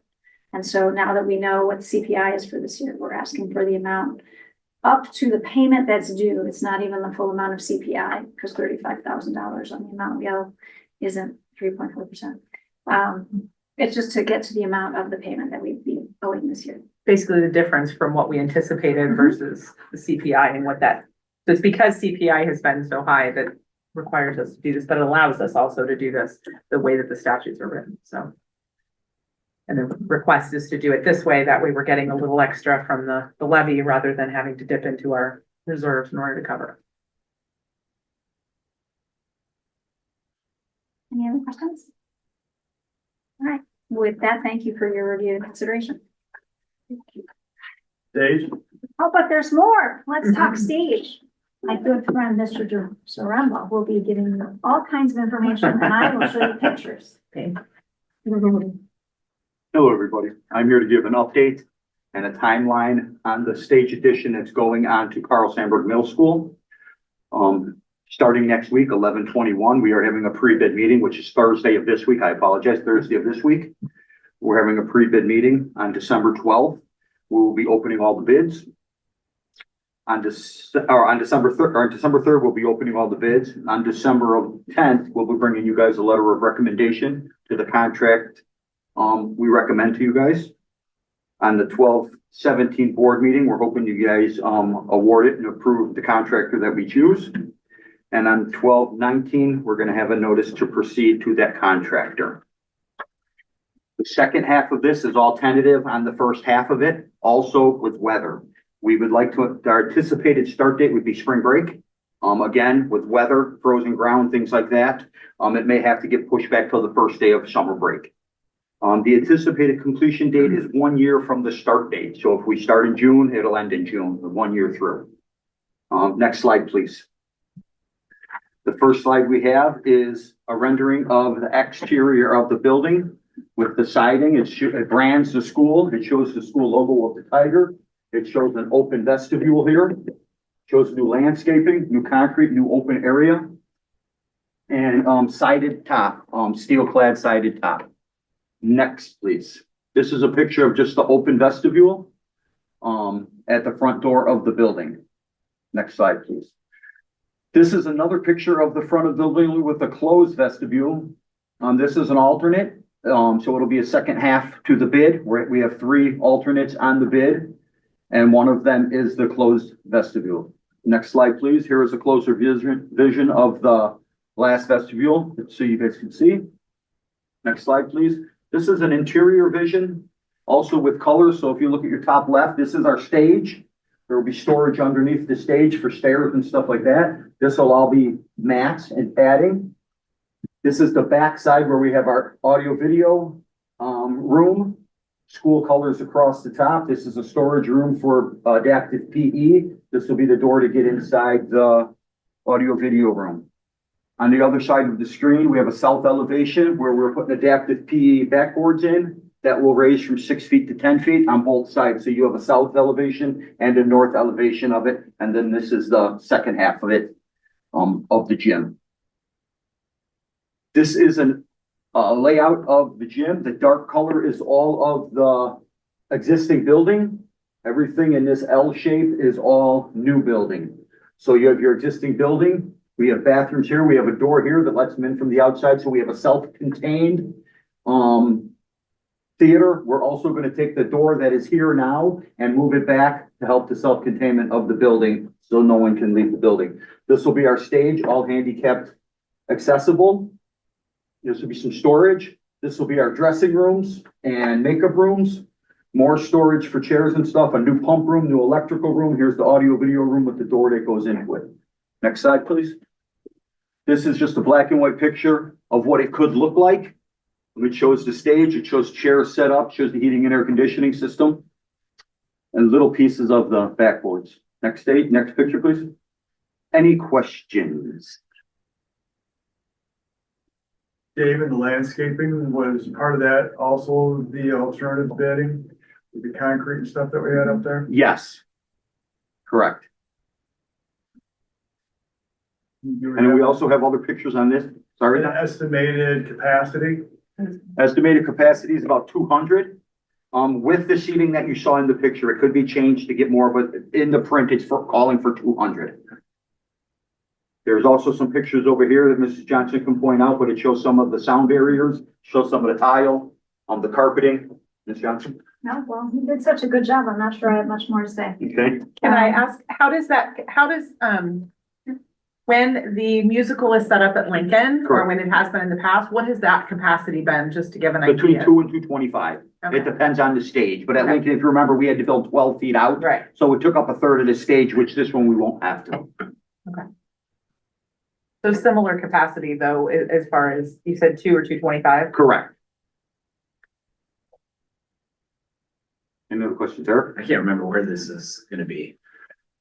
And so now that we know what CPI is for this year, we're asking for the amount up to the payment that's due. It's not even the full amount of CPI, because $35,000 on the amount we owe isn't 3.4%. It's just to get to the amount of the payment that we'd be owing this year. Basically the difference from what we anticipated versus the CPI and what that, so it's because CPI has been so high that requires us to do this, but it allows us also to do this the way that the statutes are written, so. And the request is to do it this way. That way we're getting a little extra from the levy rather than having to dip into our reserves in order to cover it. Any other questions? All right. With that, thank you for your review and consideration. Stage. Oh, but there's more. Let's talk stage. My good friend, Mr. Zaremba, will be giving you all kinds of information, and I will show you pictures. Okay. Hello, everybody. I'm here to give an update and a timeline on the stage edition that's going on to Carl Sandburg Middle School. Starting next week, 11/21, we are having a pre-bid meeting, which is Thursday of this week. I apologize, Thursday of this week. We're having a pre-bid meeting on December 12th. We will be opening all the bids. On December 3rd, we'll be opening all the bids. On December 10th, we'll be bringing you guys a letter of recommendation to the contract we recommend to you guys. On the 12/17 board meeting, we're hoping you guys award it and approve the contractor that we choose. And on 12/19, we're going to have a notice to proceed to that contractor. The second half of this is all tentative on the first half of it, also with weather. We would like to, our anticipated start date would be spring break. Again, with weather, frozen ground, things like that, it may have to get pushed back till the first day of summer break. The anticipated completion date is 1 year from the start date. So if we start in June, it'll end in June, 1 year through. Next slide, please. The first slide we have is a rendering of the exterior of the building with the siding. It brands the school. It shows the school logo of the tiger. It shows an open vestibule here. It shows new landscaping, new concrete, new open area, and sided top, steel clad sided top. Next, please. This is a picture of just the open vestibule at the front door of the building. Next slide, please. This is another picture of the front of the building with a closed vestibule. This is an alternate, so it'll be a second half to the bid. We have 3 alternates on the bid, and one of them is the closed vestibule. Next slide, please. Here is a closer vision of the glass vestibule, so you guys can see. Next slide, please. This is an interior vision, also with colors. So if you look at your top left, this is our stage. There will be storage underneath the stage for stairs and stuff like that. This will all be mats and padding. This is the back side where we have our audio video room. School colors across the top. This is a storage room for adaptive PE. This will be the door to get inside the audio video room. On the other side of the screen, we have a south elevation where we're putting adaptive PE backboards in. that will raise from 6 feet to 10 feet on both sides. So you have a south elevation and a north elevation of it. And then this is the second half of it, of the gym. This is a layout of the gym. The dark color is all of the existing building. Everything in this L shape is all new building. So you have your existing building. We have bathrooms here. We have a door here that lets them in from the outside. So we have a self-contained theater. We're also going to take the door that is here now and move it back to help the self-containment of the building so no one can leave the building. This will be our stage, all handicapped accessible. This will be some storage. This will be our dressing rooms and makeup rooms. More storage for chairs and stuff, a new pump room, new electrical room. Here's the audio video room with the door that goes into it. Next slide, please. This is just a black and white picture of what it could look like. It shows the stage, it shows chairs set up, shows the heating and air conditioning system, and little pieces of the backboards. Next stage, next picture, please. Any questions? David, the landscaping was part of that, also the alternative bedding, the concrete and stuff that we had up there? Yes. Correct. And we also have other pictures on this. Sorry. An estimated capacity? Estimated capacity is about 200. With the seating that you saw in the picture, it could be changed to get more, but in the print, it's calling for 200. There's also some pictures over here that Mrs. Johnson can point out, but it shows some of the sound barriers, shows some of the tile, the carpeting. Ms. Johnson? No, well, he did such a good job. I'm not sure I have much more to say. Okay. Can I ask, how does when the musical is set up at Lincoln, or Correct. when it has been in the past, what has that capacity been, just to give an Between idea? 2 and 225. Okay. It depends on the stage, but at Okay. Lincoln, if you remember, we had to build 12 feet out. Right, So it took up a third of the stage, which this one we won't have to. so similar capacity though, as far as, you said 2 or 225? Correct. Any other questions, Eric? I can't remember where this is gonna be.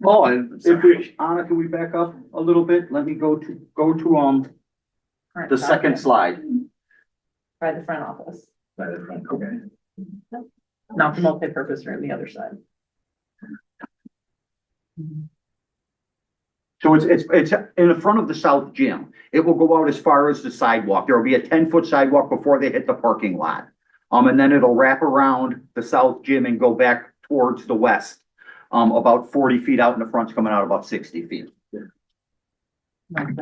Oh, and if we, Anna, can we back up a little bit? Let me go to the second slide. By the front office, By the front, okay. not the multi-purpose room, the other side. So it's in the front of the south gym. It will go out as far as the sidewalk. There will be a 10-foot sidewalk before they hit the parking lot. And then it'll wrap around the south gym and go back towards the west. About 40 feet out, and the front's coming out about 60 feet. Like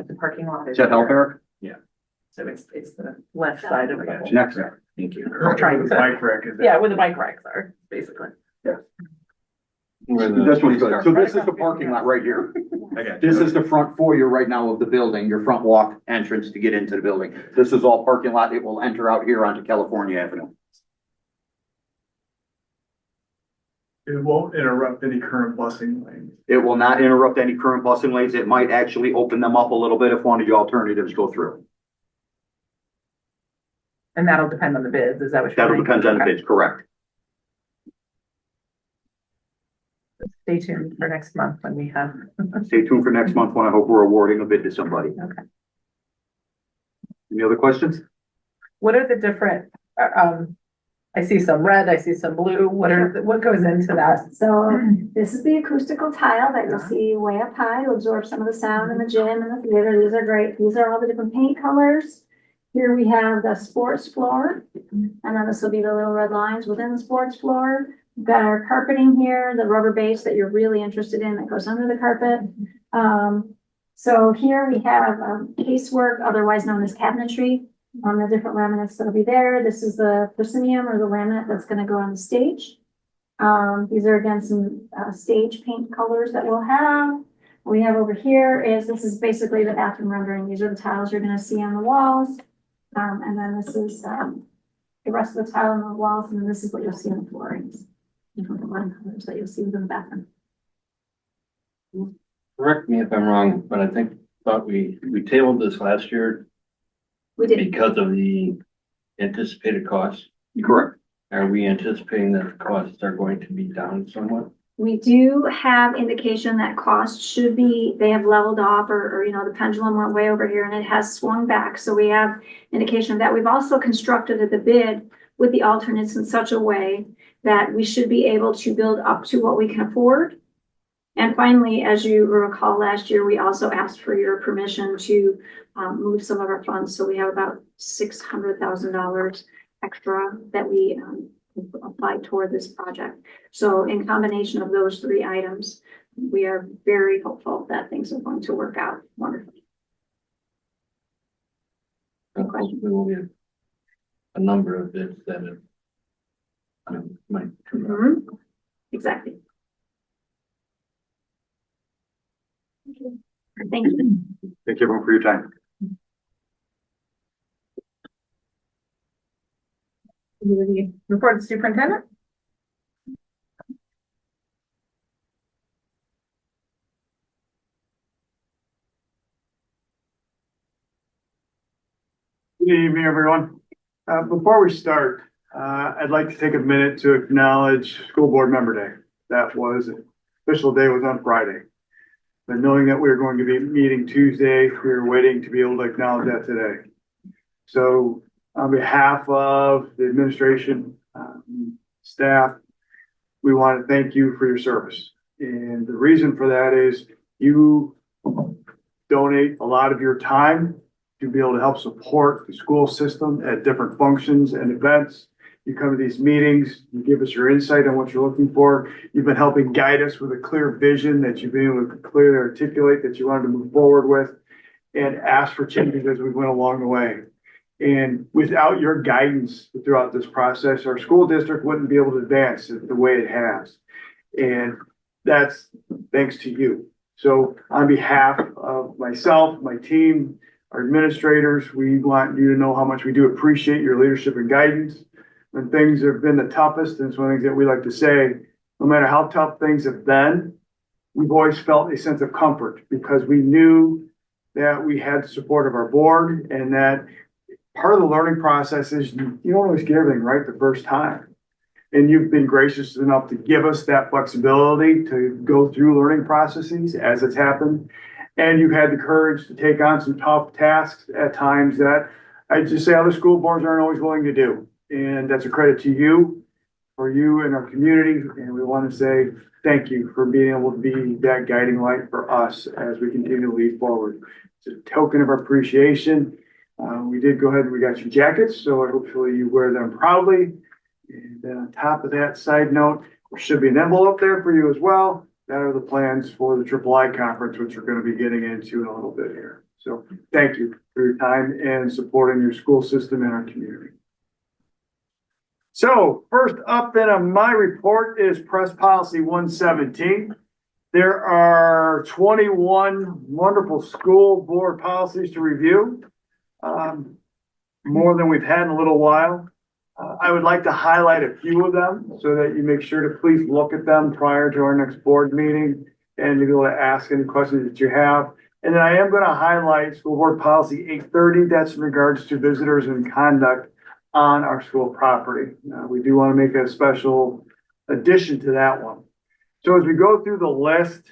the parking lot. Does that help, Eric? So it's the left side of the whole. Next. Thank you. I'm trying to, Bike rack is. yeah, where the bike racks are, basically. This one's good. So this is the parking lot right here. I got you. This is the front foyer right now of the building, your front walk entrance to get into the building. This is all parking lot. It will enter out here onto California Avenue. It won't interrupt any current busing lanes. It will not interrupt any current busing lanes. It might actually open them up a little bit if one of the alternatives go through. And that'll depend on the bids, is that what you're That'll saying? depend on the Okay. bids, correct? Stay tuned for next month when we have. Stay tuned for next month when I hope we're awarding a bid to somebody. Okay. Any other questions? What are the different, I see some red, I see some blue, what goes into that? So this is the acoustical tile that you'll see way up high to absorb some of the sound in the gym and the theater. These are great. These are all the different paint colors. Here we have the sports floor, and then this will be the little red lines within the sports floor. We've got our carpeting here, the rubber base that you're really interested in that goes under the carpet. So here we have casework, otherwise known as cabinetry, on the different laminates that'll be there. This is the proscenium or the laminate that's going to go on the stage. These are again some stage paint colors that we'll have. What we have over here is, this is basically the bathroom rendering. These are the tiles you're going to see on the walls. And then this is the rest of the tile on the walls, and then this is what you'll see on the floorings. Different line colors that you'll see within the bathroom. Correct me if I'm wrong, but I thought we tabled this last year We did. because of the anticipated costs. Correct. Are we anticipating that the costs are going to be down somewhat? We do have indication that costs should be, they have leveled off, or the pendulum went way over here and it has swung back. So we have indication of that. We've also constructed the bid with the alternates in such a way that we should be able to build up to what we can afford. And finally, as you recall, last year, we also asked for your permission to move some of our funds. So we have about $600,000 extra that we applied toward this project. So in combination of those three items, we are very hopeful that things are going to work out wonderfully. Hopefully we'll get a number of bids that might. Exactly. Thank you. Thank you everyone for your time. Report to superintendent. Good evening, everyone. Before we start, I'd like to take a minute to acknowledge School Board Member Day. That was, official day was on Friday. But knowing that we were going to be meeting Tuesday, we were waiting to be able to acknowledge that today. So on behalf of the administration, staff, we want to thank you for your service. And the reason for that is you donate a lot of your time to be able to help support the school system at different functions and events. You come to these meetings, you give us your insight on what you're looking for. You've been helping guide us with a clear vision that you've been able to clearly articulate that you wanted to move forward with and ask for changes as we went along the way. And without your guidance throughout this process, our school district wouldn't be able to advance the way it has. And that's thanks to you. So on behalf of myself, my team, our administrators, we want you to know how much we do appreciate your leadership and guidance. When things have been the toughest, and it's one of the things that we like to say, no matter how tough things have been, we've always felt a sense of comfort because we knew that we had the support of our board and that part of the learning process is you don't always get everything right the first time. And you've been gracious enough to give us that flexibility to go through learning processes as it's happened. And you've had the courage to take on some tough tasks at times that I just say other school boards aren't always willing to do. And that's a credit to you, for you and our community. And we want to say thank you for being able to be that guiding light for us as we continue to lead forward. It's a token of appreciation. We did go ahead and we got your jackets, so hopefully you wear them proudly. And then on top of that, side note, there should be an envelope there for you as well. That are the plans for the III conference, which we're going to be getting into in a little bit here. So thank you for your time and supporting your school system and our community. So first up then on my report is Press Policy 117. There are 21 wonderful school board policies to review, more than we've had in a little while. I would like to highlight a few of them so that you make sure to please look at them prior to our next board meeting and you'll be able to ask any questions that you have. And then I am going to highlight School Board Policy 830. That's in regards to visitors and conduct on our school property. We do want to make a special addition to that one. So as we go through the list,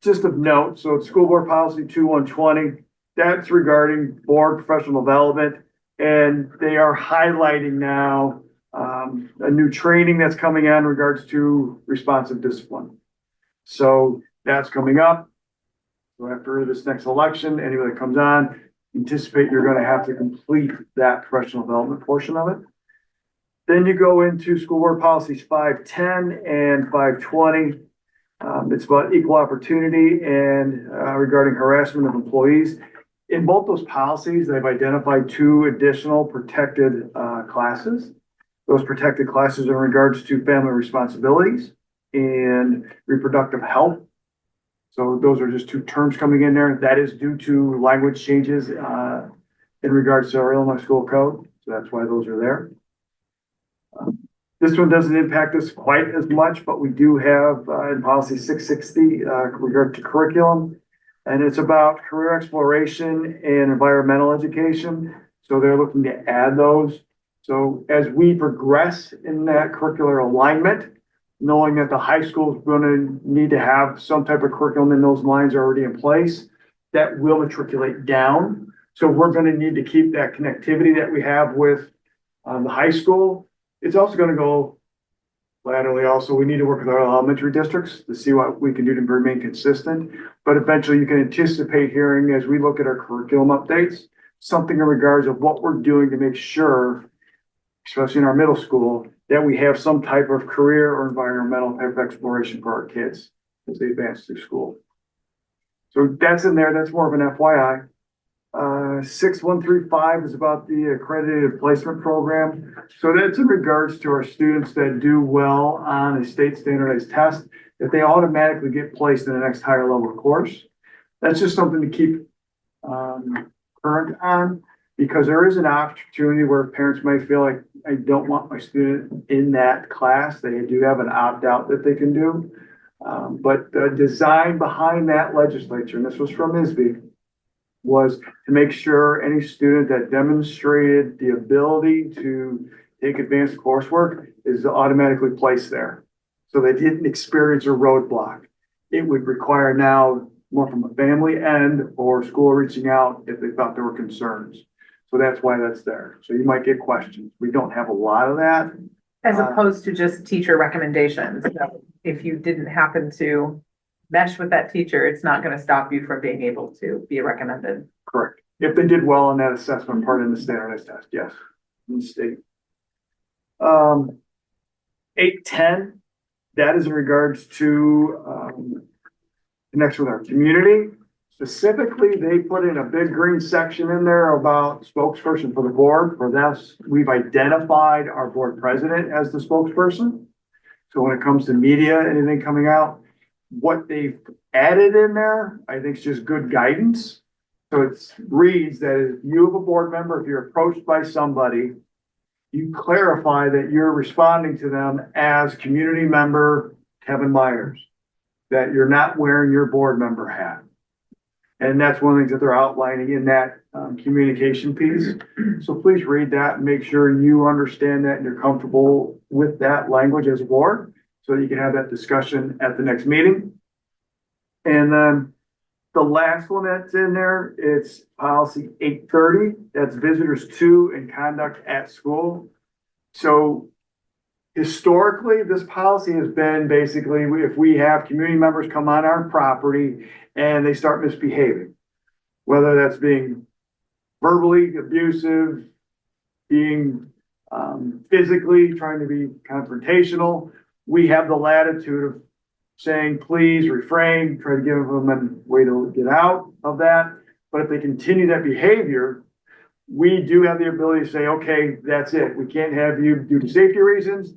just of note, so it's School Board Policy 2120. That's regarding board professional development. And they are highlighting now a new training that's coming on in regards to responsive discipline. So that's coming up. So after this next election, anybody that comes on, anticipate you're going to have to complete that professional development portion of it. Then you go into School Board Policies 510 and 520. It's about equal opportunity and regarding harassment of employees. In both those policies, they've identified two additional protected classes. Those protected classes are in regards to family responsibilities and reproductive health. So those are just two terms coming in there. That is due to language changes in regards to our Illinois school code. So that's why those are there. This one doesn't impact us quite as much, but we do have in policy 660 regard to curriculum. And it's about career exploration and environmental education. So they're looking to add those. So as we progress in that curricular alignment, knowing that the high school is going to need to have some type of curriculum in those lines already in place, that will matriculate down. So we're going to need to keep that connectivity that we have with The high school, it's also gonna go laterally also. We need to work with our elementary districts to see what we can do to remain consistent. But eventually you can anticipate hearing, as we look at our curriculum updates, something in regards of what we're doing to make sure, especially in our middle school, that we have some type of career or environmental type of exploration for our kids as they advance through school. So that's in there. That's more of an FYI. 6135 is about the accredited placement program. So that's in regards to our students that do well on a state standardized test, that they automatically get placed in the next higher level course. That's just something to keep current on, because there is an opportunity where parents might feel like, I don't want my student in that class. They do have an opt-out that they can do. But the design behind that legislature, and this was from ISB, was to make sure any student that demonstrated the ability to take advanced coursework is automatically placed there. So they didn't experience a roadblock. It would require now more from a family end or school reaching out if they thought there were concerns. So that's why that's there. So you might get questions. We don't have a lot of that. As opposed to just teacher recommendations. So if you didn't happen to mesh with that teacher, it's not going to stop you from being able to be recommended. Correct. If they did well on that assessment part in the standardized test, yes, in the state. 810, that is in regards to connection with our community. Specifically, they put in a big green section in there about spokesperson for the board. For this, we've identified our board president as the spokesperson. So when it comes to media, anything coming out, what they've added in there, I think is just good guidance. So it reads that if you have a board member, if you're approached by somebody, you clarify that you're responding to them as community member Kevin Myers, that you're not wearing your board member hat. And that's one of the things that they're outlining in that communication piece. So please read that and make sure you understand that and you're comfortable with that language as a board, so that you can have that discussion at the next meeting. And then the last one that's in there, it's policy 830. That's visitors to and conduct at school. So historically, this policy has been basically, if we have community members come on our property and they start misbehaving, whether that's being verbally abusive, being physically trying to be confrontational, we have the latitude of saying, please refrain, try to give them a way to get out of that. But if they continue that behavior, we do have the ability to say, okay, that's it. We can't have you due to safety reasons.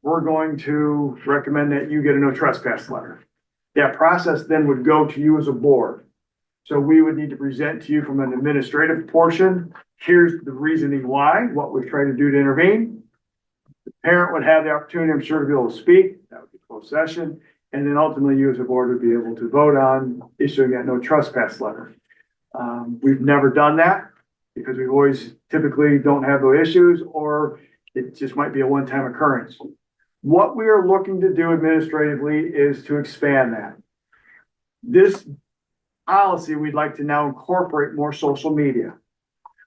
We're going to recommend that you get a no trespass letter. That process then would go to you as a board. So we would need to present to you from an administrative portion. Here's the reasoning why, what we've tried to do to intervene. The parent would have the opportunity, I'm sure, to be able to speak. That would be closed session. And then ultimately you as a board would be able to vote on issuing that no trespass letter. We've never done that because we've always typically don't have those issues, or it just might be a one-time occurrence. What we are looking to do administratively is to expand that. This policy, we'd like to now incorporate more social media.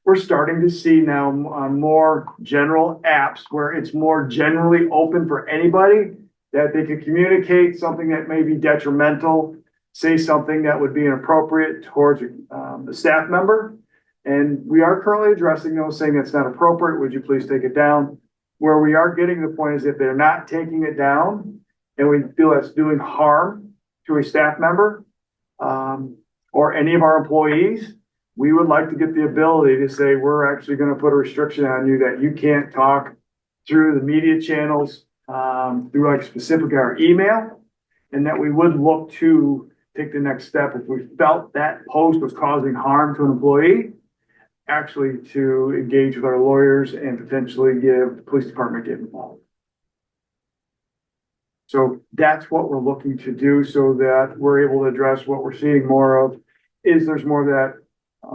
We're starting to see now more general apps where it's more generally open for anybody, that they could communicate something that may be detrimental, say something that would be inappropriate towards a staff member. And we are currently addressing those, saying that's not appropriate. Would you please take it down? Where we are getting to the point is if they're not taking it down and we feel that's doing harm to a staff member or any of our employees, we would like to get the ability to say, we're actually going to put a restriction on you that you can't talk through the media channels, through like specifically our email, and that we would look to take the next step if we felt that post was causing harm to an employee, actually to engage with our lawyers and potentially give the police department get involved. So that's what we're looking to do, so that we're able to address what we're seeing more of is there's more of that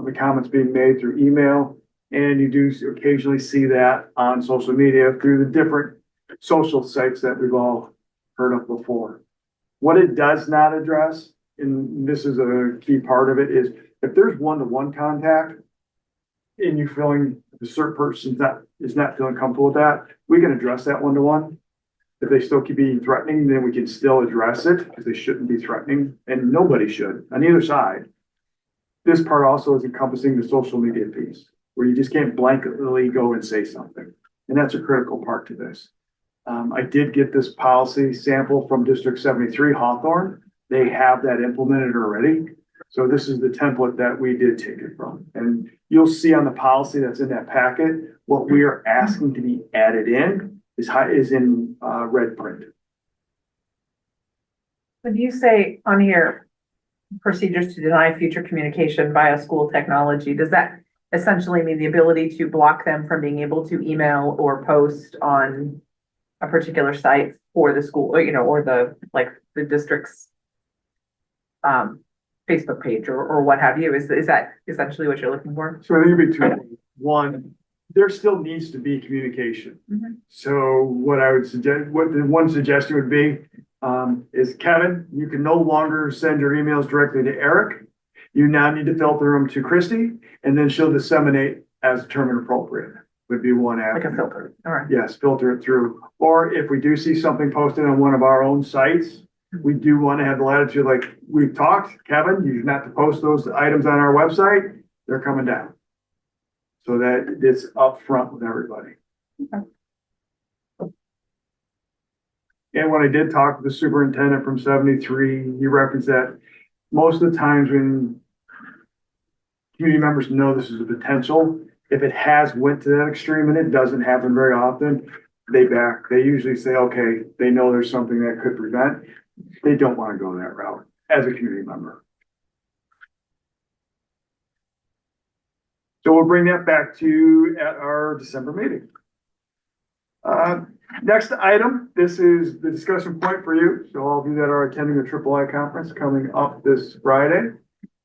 the comments being made through email, and you do occasionally see that on social media through the different social sites that we've all heard of before. What it does not address, and this is a key part of it, is if there's one-to-one contact and you're feeling the certain person that is not feeling comfortable with that, we can address that one-to-one. If they still keep being threatening, then we can still address it because they shouldn't be threatening and nobody should on either side. This part also is encompassing the social media piece where you just can't blanketly go and say something. And that's a critical part to this. I did get this policy sample from District 73 Hawthorne. They have that implemented already. So this is the template that we did take it from. And you'll see on the policy that's in that packet, what we are asking to be added in is in red print. When you say on here, procedures to deny future communication via school technology, does that essentially mean the ability to block them from being able to email or post on a particular site for the school, or, or the district's Facebook page or what have you? Is that essentially what you're looking for? So I think it'd be two things. One, there still needs to be communication. Mhm. So what I would suggest, what the one suggestion would be, is Kevin, you can no longer send your emails directly to Eric. You now need to filter them to Christy, and then she'll disseminate as determined appropriate, would be one Like avenue. a filter, all right. Yes, filter it through. Or if we do see something posted on one of our own sites, we do want to have the latitude, like we've talked, Kevin, you're not to post those items on our website, they're coming down. So that it's upfront with everybody. Okay. And when I did talk to the superintendent from 73, he referenced that most of the times when community members know this is a potential, if it has went to that extreme, and it doesn't happen very often, they usually say, okay, they know there's something that could prevent. They don't want to go that route as a community member. So we'll bring that back to you at our December meeting. Next item, this is the discussion point for you. So all of you that are attending the III conference coming up this Friday.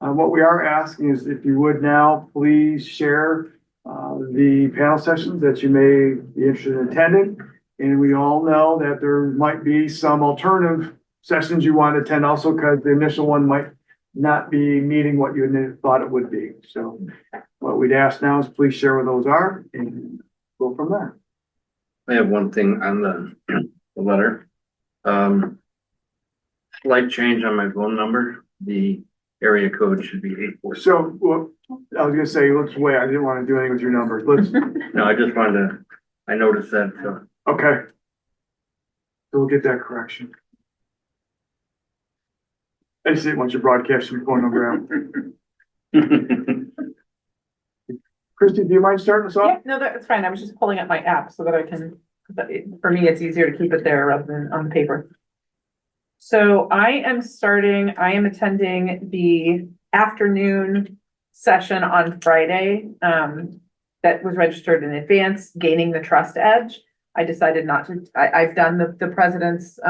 What we are asking is if you would now please share the panel sessions that you may be interested in attending. And we all know that there might be some alternative sessions you want to attend also because the initial one might not be meeting what you thought it would be. So what we'd ask now is please share what those are and go from there. I have one thing on the letter. Slight change on my phone number. The area code should be 846. So, well, I was gonna say, let's wait. I didn't want to do anything with your numbers. Let's, No, I just wanted to, I noticed that, so. okay. So we'll get that correction. I just didn't want you broadcasting your phone number out. Christy, do you mind starting us Yeah, off? no, that's fine. I was just pulling up my app so that I can, for me, it's easier to keep it there rather than on the paper. So I am attending the afternoon session on Friday, that was registered in advance, Gaining the Trust Edge. I decided not to, I've done the president's,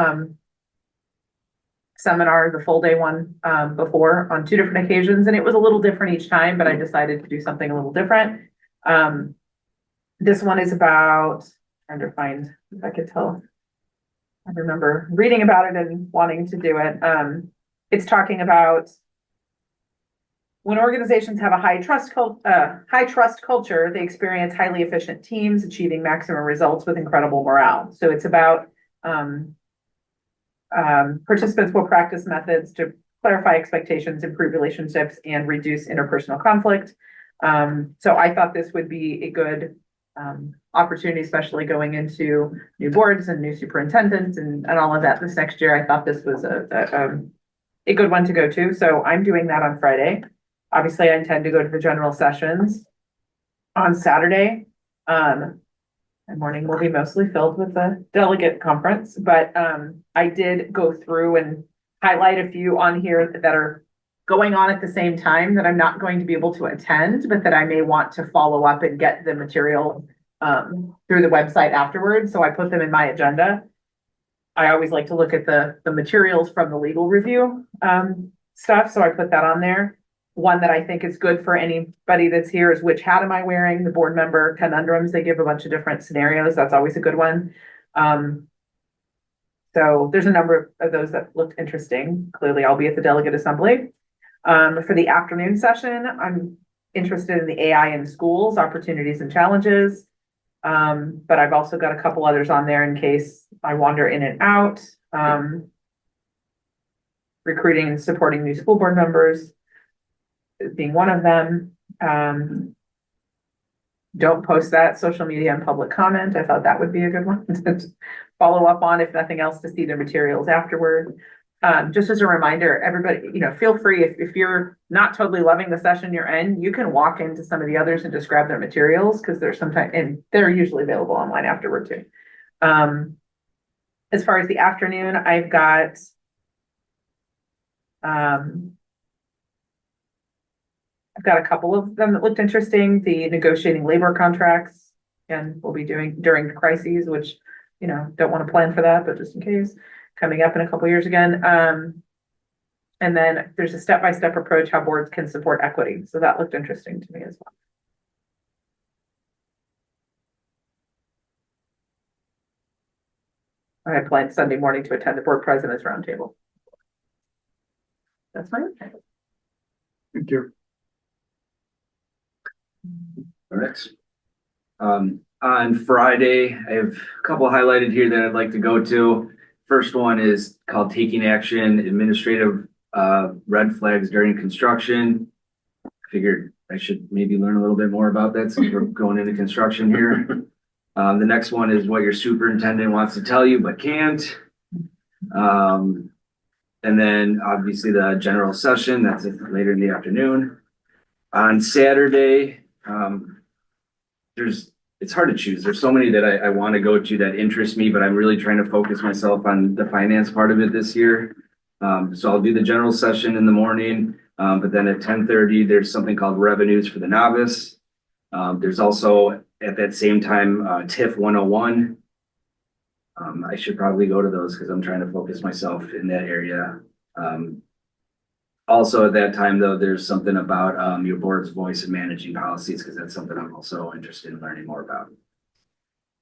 seminar, the full day one, before on 2 different occasions, and it was a little different each time, but I decided to do something a little different. This one is about, trying to find, if I could tell, I remember reading about it and wanting to do it. It's talking about when organizations have a high trust culture, they experience highly efficient teams achieving maximum results with incredible morale. So it's about participants will practice methods to clarify expectations, improve relationships, and reduce interpersonal conflict. So I thought this would be a good opportunity, especially going into new boards and new superintendents and all of that this next year. I thought this was a good one to go to. So I'm doing that on Friday. Obviously, I intend to go to the general sessions on Saturday. My morning will be mostly filled with the delegate conference, but I did go through and highlight a few on here that are going on at the same time that I'm not going to be able to attend, but that I may want to follow up and get the material through the website afterwards. So I put them in my agenda. I always like to look at the materials from the legal review stuff, so I put that on there. One that I think is good for anybody that's here is which hat am I wearing? The board member conundrums. They give a bunch of different scenarios. That's always a good one. So there's a number of those that looked interesting. Clearly, I'll be at the delegate assembly. For the afternoon session, I'm interested in the AI in schools, opportunities and challenges. But I've also got a couple others on there in case I wander in and out. Recruiting and supporting new school board members being one of them. Don't post that social media and public comment. I thought that would be a good one to follow up on, if nothing else, to see their materials afterward. Just as a reminder, everybody, feel free, if you're not totally loving the session you're in, you can walk into some of the others and just grab their materials, because there's sometimes, and they're usually available online afterward too. As far as the afternoon, I've got a couple of them that looked interesting. The negotiating labor contracts, and we'll be doing during the crises, which, don't want to plan for that, but just in case, coming up in a couple years again. And then there's a step-by-step approach how boards can support equity. So that looked interesting to me as well. I had planned Sunday morning to attend the board president's roundtable. That's fine. Thank you. All right. On Friday, I have a couple highlighted here that I'd like to go to. First one is called Taking Action, Administrative Red Flags During Construction. Figured I should maybe learn a little bit more about that since we're going into construction here. The next one is what your superintendent wants to tell you but can't. And then obviously the general session, that's later in the afternoon. On Saturday, it's hard to choose. There's so many that I want to go to that interest me, but I'm really trying to focus myself on the finance part of it this year. So I'll do the general session in the morning, but then at 10:30, there's something called Revenues for the Novice. There's also at that same time, TIF 101. I should probably go to those because I'm trying to focus myself in that area. Also at that time, though, there's something about your board's voice and managing policies, because that's something I'm also interested in learning more about.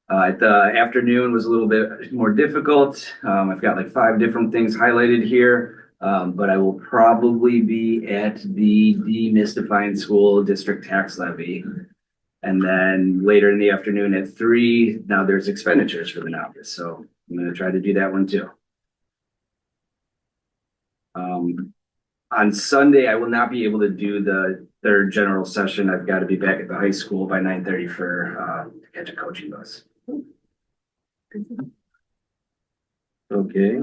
The afternoon was a little bit more difficult. I've got like 5 different things highlighted here, but I will probably be at the Demystifying School District Tax Levy. And then later in the afternoon at 3, now there's expenditures for the novice. So I'm going to try to do that one too. On Sunday, I will not be able to do the 3rd general session. I've got to be back at the high school by 9:30 to catch a coaching bus. Okay.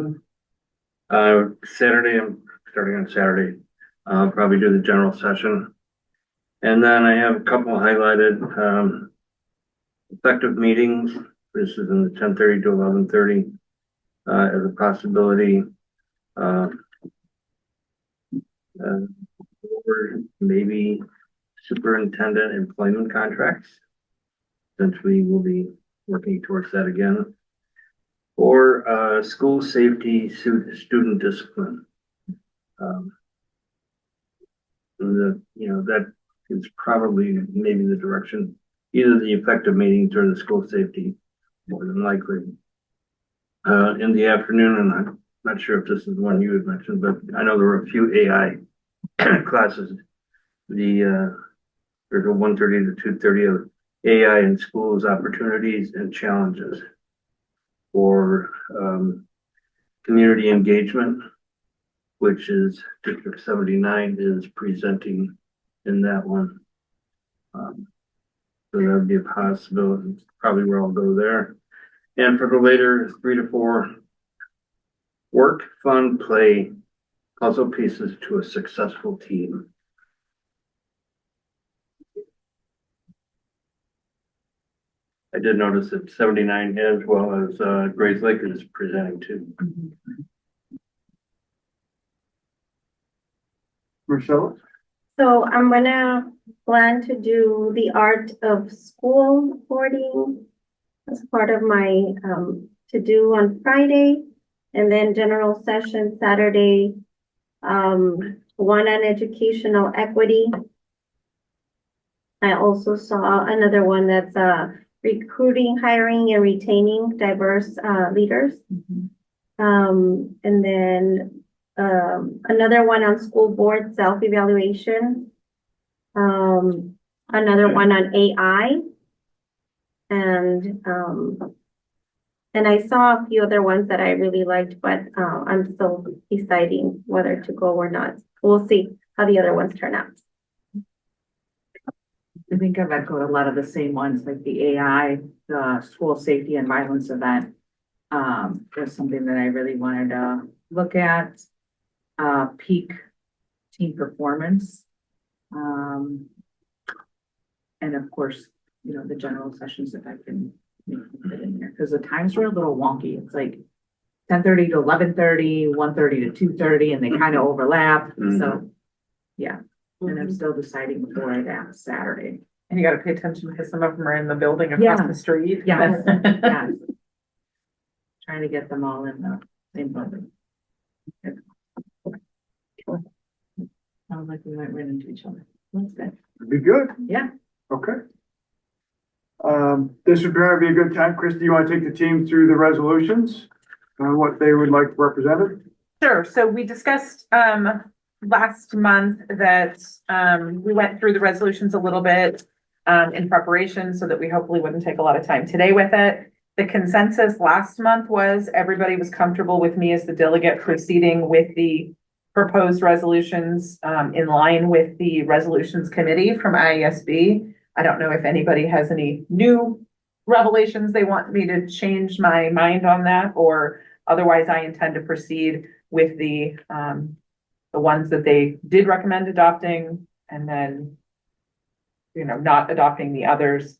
Saturday, I'm starting on Saturday. I'll probably do the general session. And then I have a couple highlighted, effective meetings. This is in the 10:30 to 11:30, as a possibility. Or maybe superintendent employment contracts, since we will be working towards that again. Or school safety, student discipline. That is probably maybe the direction, either the effective meetings or the school safety, more than likely. In the afternoon, and I'm not sure if this is one you had mentioned, but I know there were a few AI classes. There's a 1:30 to 2:30 of AI in schools, opportunities and challenges, for community engagement, which is District 79 is presenting in that one. So that would be a possibility. Probably where I'll go there. And for the later 3 to 4, work, fun, play, puzzle pieces to a successful team. I did notice that 79 as well as Grays Lake is presenting too. Rochelle? So I'm gonna plan to do the art of school boarding as part of my to do on Friday, and then general session Saturday, one on educational equity. I also saw another one that's recruiting, hiring, and retaining diverse leaders. And then another one on school board self-evaluation. Another one on AI. And I saw a few other ones that I really liked, but I'm still deciding whether to go or not. We'll see how the other ones turn out. I think I've echoed a lot of the same ones, like the AI, the school safety and violence event. Was something that I really wanted to look at. Peak team performance. And of course, you know, the general sessions if I can make them fit in here, because the times were a little wonky. It's like 10:30 to 11:30, 1:30 to 2:30, and they kind of overlap. So, yeah. And I'm still deciding before I ask Saturday. And you gotta pay attention because some of them are in the building across the street. Yes, yes. Trying to get them all in the same building. Sounds like we might run into each other. That's good. Be good. Yeah. Okay. This would probably be a good time. Christy, you want to take the team through the resolutions and what they would like represented? Sure. So we discussed last month that we went through the resolutions a little bit in preparation so that we hopefully wouldn't take a lot of time today with it. The consensus last month was everybody was comfortable with me as the delegate proceeding with the proposed resolutions in line with the resolutions committee from IASB. I don't know if anybody has any new revelations they want me to change my mind on that, or otherwise I intend to proceed with the ones that they did recommend adopting, and then, you know, not adopting the others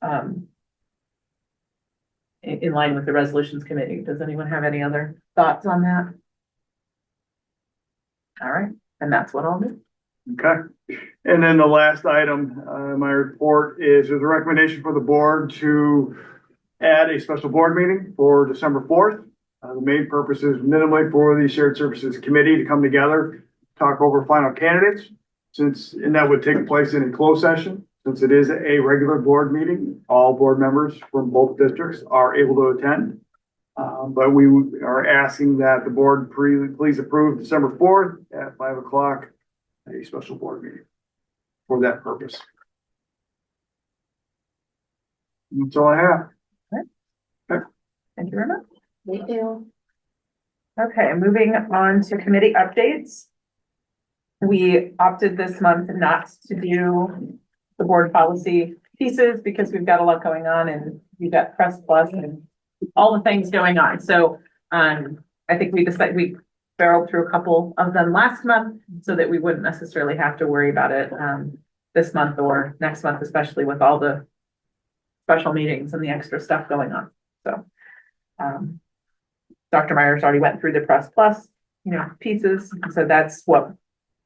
in line with the resolutions committee. Does anyone have any other thoughts on that? All right, and that's what I'll do. Okay. And then the last item, my report is there's a recommendation for the board to add a special board meeting for December 4th. The main purpose is minimally for the Shared Services Committee to come together, talk over final candidates, and that would take place in a closed session. Since it is a regular board meeting, all board members from both districts are able to attend. But we are asking that the board please approve December 4th at 5 o'clock, a special board meeting for that purpose. That's all I have. Okay. Thank you very much. Thank you. Okay, moving on to committee updates. We opted this month not to do the board policy pieces because we've got a lot going on and we've got Press Plus and all the things going on. So I think we decided we barreled through a couple of them last month so that we wouldn't necessarily have to worry about it this month or next month, especially with all the special meetings and the extra stuff going on. So Dr. Myers already went through the Press Plus, you know, pieces. So that's what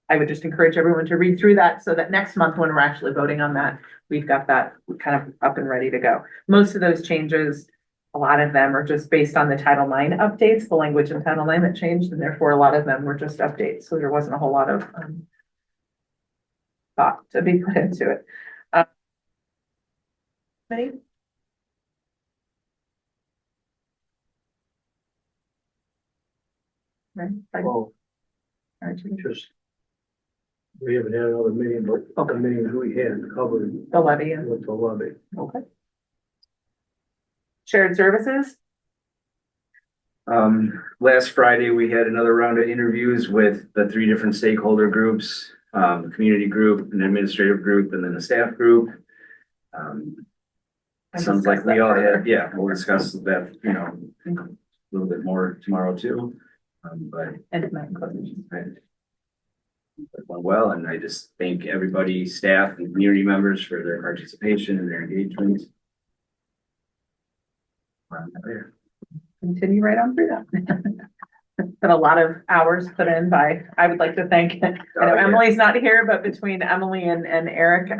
I would just encourage everyone to read through that so that next month when we're actually voting on that, we've got that kind of up and ready to go. Most of those changes, a lot of them are just based on the Title IX updates, the language in Title IX that changed, and therefore a lot of them were just updates. So there wasn't a whole lot of thought to be put into it. Right. Well, just, we haven't had another meeting, but the meetings we had covered the levy and with the levy. Okay. Shared services. Last Friday, we had another round of interviews with the 3 different stakeholder groups, a community group, an administrative group, and then a staff group. Sounds like we all had, yeah, we'll discuss that, you know, a little bit more tomorrow too. But and my inclusion. Right. It went well, and I just thank everybody, staff and community members for their participation and their engagement. Continue right on through that. Been a lot of hours put in by, I would like to thank, I know Emily's not here, but between Emily and Eric,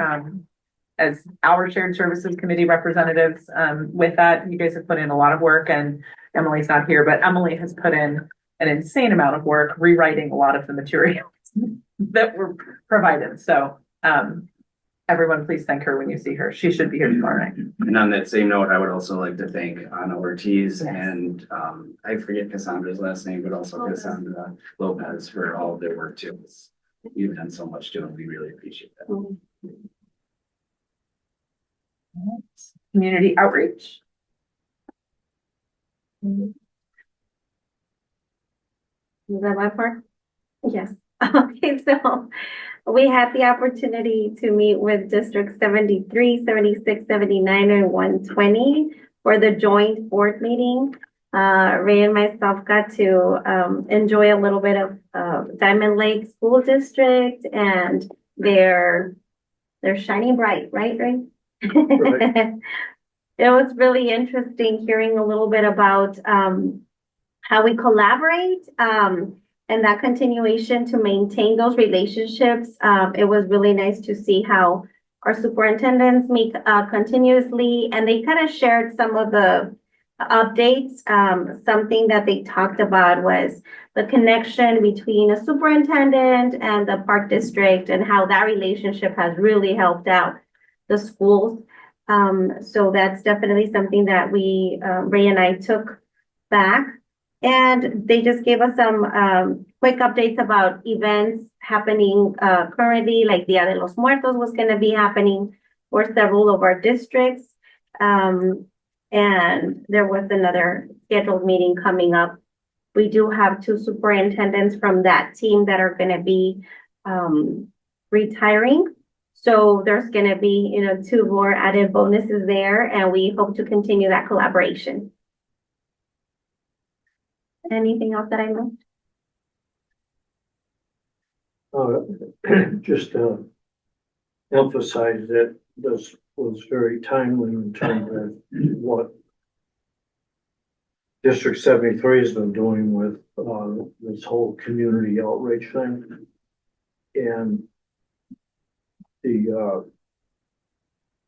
as our shared services committee representatives, with that, you guys have put in a lot of work, and Emily's not here, but Emily has put in an insane amount of work rewriting a lot of the materials that were provided. So everyone, please thank her when you see her. She should be here tomorrow night. And on that same note, I would also like to thank Ana Ortiz and I forget Cassandra's last name, but also Cassandra Lopez for all of their work too. You've done so much too, and we really appreciate that. Community outreach. Is that my part? Yes. Okay, so we had the opportunity to meet with District 73, 76, 79, and 120 for the joint board meeting. Ray and myself got to enjoy a little bit of Diamond Lake School District, and they're shining bright, right, Ray? It was really interesting hearing a little bit about how we collaborate and that continuation to maintain those relationships. It was really nice to see how our superintendents meet continuously, and they kind of shared some of the updates. Something that they talked about was the connection between a superintendent and the park district and how that relationship has really helped out the schools. So that's definitely something that Ray and I took back. And they just gave us some quick updates about events happening currently, like Dia de los Muertos was going to be happening for several of our districts. And there was another scheduled meeting coming up. We do have 2 superintendents from that team that are going to be retiring. So there's going to be, 2 more added bonuses there, and we hope to continue that collaboration. Anything else that I missed? Just to emphasize that this was very timely in terms of what District 73 has been doing with this whole community outreach thing. And the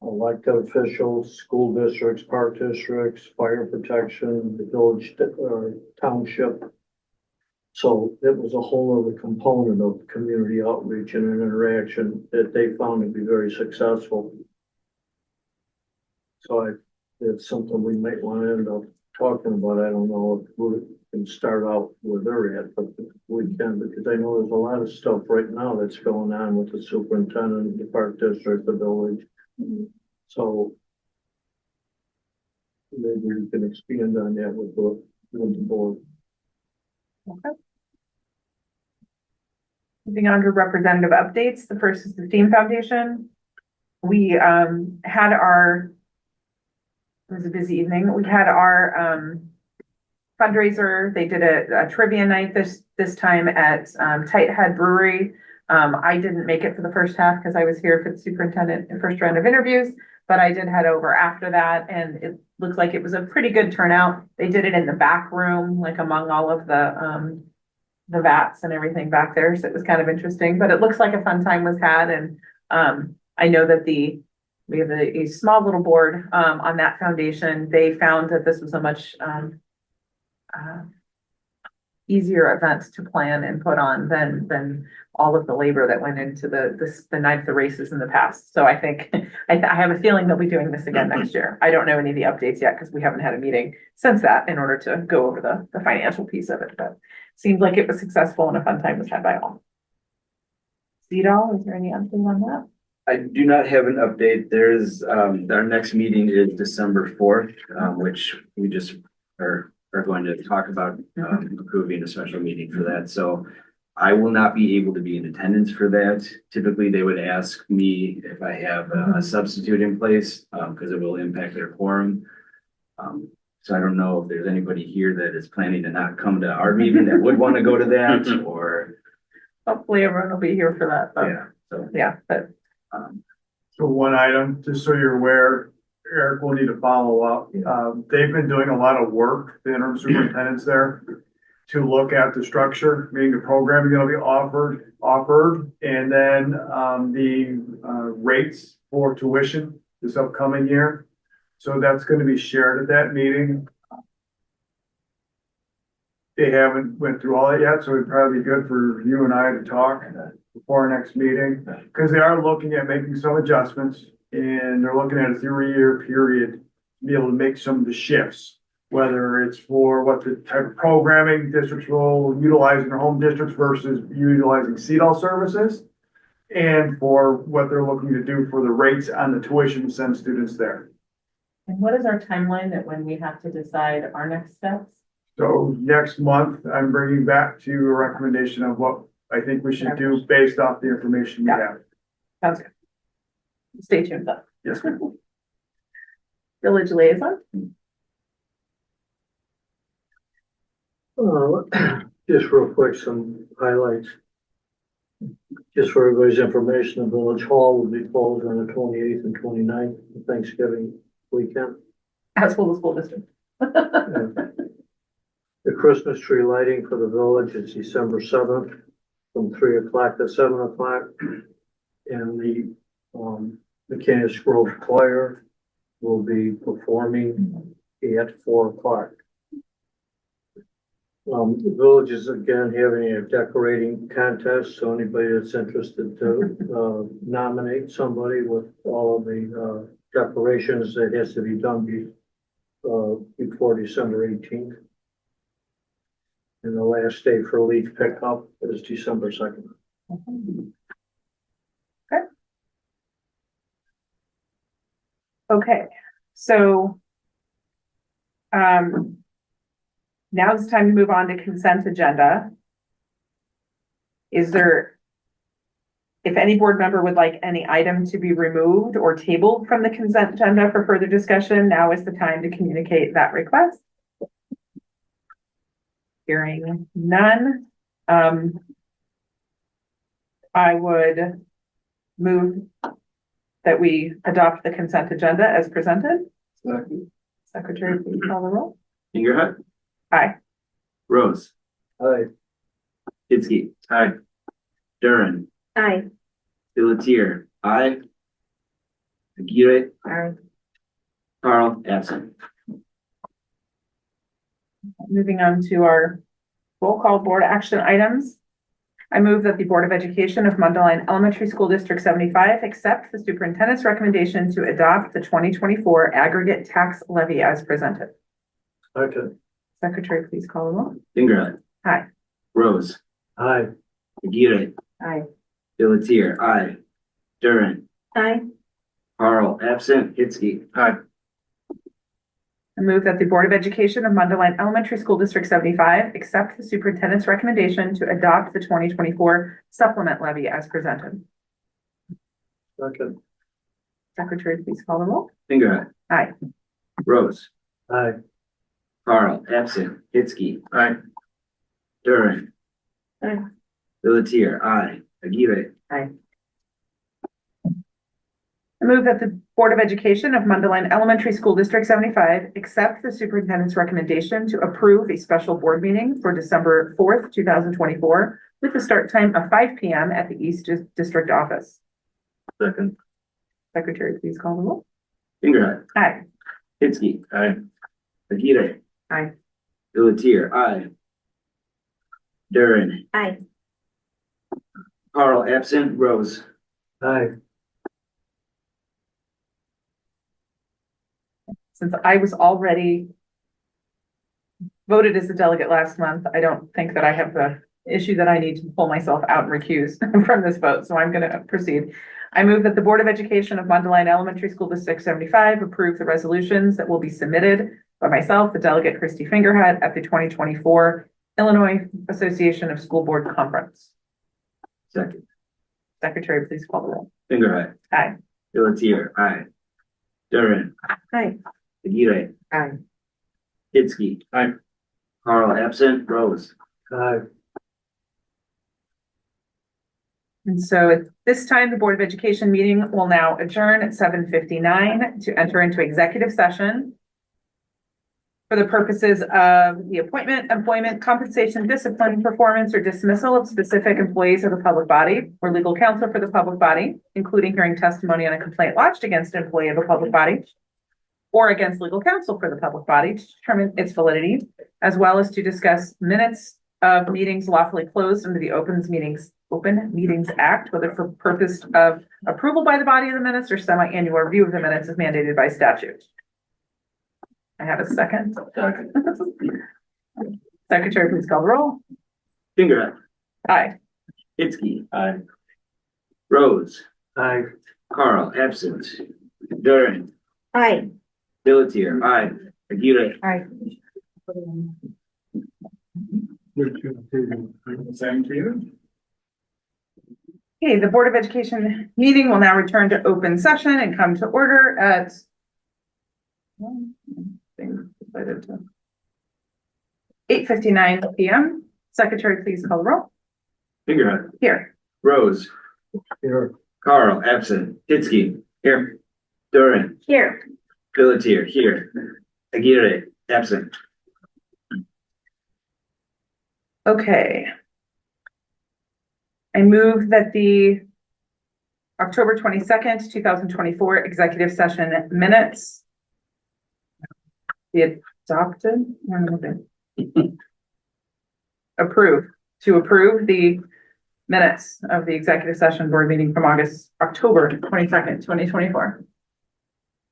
elected officials, school districts, park districts, fire protection, the village, township. So it was a whole other component of community outreach and an interaction that they found to be very successful. So it's something we might want to end up talking about. I don't know if we can start out where they're at, but we can, because I know there's a lot of stuff right now that's going on with the superintendent, the park district, the village. So maybe we can expand on that with the board. Okay. Moving on to representative updates. The first is the STEAM Foundation. We had it was a busy evening. We had our fundraiser. They did a trivia night this time at Tight Head Brewery. I didn't make it for the first half because I was here for the superintendent and first round of interviews, but I did head over after that, and it looked like it was a pretty good turnout. They did it in the back room, like among all of the vats and everything back there. So it was kind of interesting, but it looks like a fun time was had. And I know that we have a small little board on that foundation. They found that this was a much easier event to plan and put on than all of the labor that went into the night of the races in the past. So I think I have a feeling they'll be doing this again next year. I don't know any of the updates yet because we haven't had a meeting since that in order to go over the financial piece of it, but seems like it was successful and a fun time was had by all. CEDAW, is there any update on that? I do not have an update. There's, our next meeting is December 4th, which we just are going to talk about, approving a special meeting for that. So I will not be able to be in attendance for that. Typically, they would ask me if I have a substitute in place, because it will impact their quorum. So I don't know if there's anybody here that is planning to not come to our meeting that would want to go to that, or. Hopefully everyone will be here for that. But, yeah. So yeah, but. So one item, just so you're aware, Eric will need to follow up. They've been doing a lot of work, the interim superintendents there, to look at the structure, meaning the programming that'll be offered, and then the rates for tuition this upcoming year. So that's going to be shared at that meeting. They haven't went through all that yet, so it'd probably be good for you and I to talk before our next meeting, because they are looking at making some adjustments, and they're looking at a 3-year period to be able to make some of the shifts, whether it's for what the type of programming districts will utilize in their home districts versus utilizing CEDAW services. and for what they're looking to do for the rates on the tuition to send students there. And what is our timeline that when we have to decide our next steps? So next month, I'm bringing back to you a recommendation of what I think we should do based off the information we have. Sounds good. Stay tuned though. Yes, ma'am. Village liaison. Just real quick, some highlights. Just for everybody's information, the village hall will be closed on the 28th and 29th, Thanksgiving weekend. As will the school district. The Christmas tree lighting for the village is December 7th from 3 o'clock to 7 o'clock. And the Mechanics Grove Choir will be performing at 4 o'clock. The village is again having a decorating contest, so anybody that's interested to nominate somebody with all of the decorations, that has to be done before December 18th. And the last day for leaf pickup is December 2nd. Okay, so now it's time to move on to consent agenda. Is there, if any board member would like any item to be removed or tabled from the consent agenda for further discussion, now is the time to communicate that request. Hearing none, I would move that we adopt the consent agenda as presented. Secretary, please call the roll. Fingerhut? Aye. Rose? Aye. Hitzke? Aye. Durin? Aye. Pelletier? Aye. Aguirre? Aye. Carl? Absent. Moving on to our roll call board action items. I move that the Board of Education of Mundelein Elementary School District 75 accept the superintendent's recommendation to adopt the 2024 aggregate tax levy as presented. Okay. Secretary, please call the roll. Fingerhut? Aye. Rose? Aye. Aguirre? Aye. Pelletier? Aye. Durin? Aye. Carl? Absent. Hitzke? Aye. I move that the Board of Education of Mundelein Elementary School District 75 accept the superintendent's recommendation to adopt the 2024 supplement levy as presented. Okay. Secretary, please call the roll. Fingerhut? Aye. Rose? Aye. Carl? Absent. Hitzke? Aye. Durin? Aye. Pelletier? Aye. Aguirre? Aye. I move that the Board of Education of Mundelein Elementary School District 75 accept the superintendent's recommendation to approve a special board meeting for December 4th, 2024, with a start time of 5 p.m. at the East District Office. Second. Secretary, please call the roll. Fingerhut? Aye. Hitzke? Aye. Aguirre? Aye. Pelletier? Aye. Durin? Aye. Carl? Absent. Rose? Aye. Since I was already voted as a delegate last month, I don't think that I have the issue that I need to pull myself out and recuse from this vote, so I'm going to proceed. I move that the Board of Education of Mundelein Elementary School District 75 approve the resolutions that will be submitted by myself, the delegate Christy Fingerhut, at the 2024 Illinois Association of School Board Conference. Second. Secretary, please call the roll. Fingerhut? Aye. Pelletier? Aye. Durin? Aye. Aguirre? Aye. Hitzke? Aye. Carl? Absent. Rose? Aye. And so at this time, the Board of Education meeting will now adjourn at 7:59 to enter into executive session for the purposes of the appointment, employment, compensation, discipline, performance, or dismissal of specific employees of the public body or legal counsel for the public body, including hearing testimony on a complaint lodged against an employee of a public body or against legal counsel for the public body to determine its validity, as well as to discuss minutes of meetings lawfully closed under the Open Meetings Act, whether for purpose of approval by the body of the minutes or semi-annual review of the minutes as mandated by statute. I have a second. Secretary, please call the roll. Fingerhut? Aye. Hitzke? Aye. Rose, Aye. Carl, absent. Durin, Aye. Pelletier, aye. Aguirre, Aye. Same to you. Okay, the Board of Education meeting will now return to open session and come to order at 8:59 PM. Secretary, please call the roll. Fingerhut, Here. Rose, Here. Carl, absent. Hitzke, here. Durin, Here. Pelletier, here. Aguirre, absent. Okay. I move that the October 22nd, 2024 executive session minutes be adopted. To approve the minutes of the executive session board meeting from October 22nd, 2024.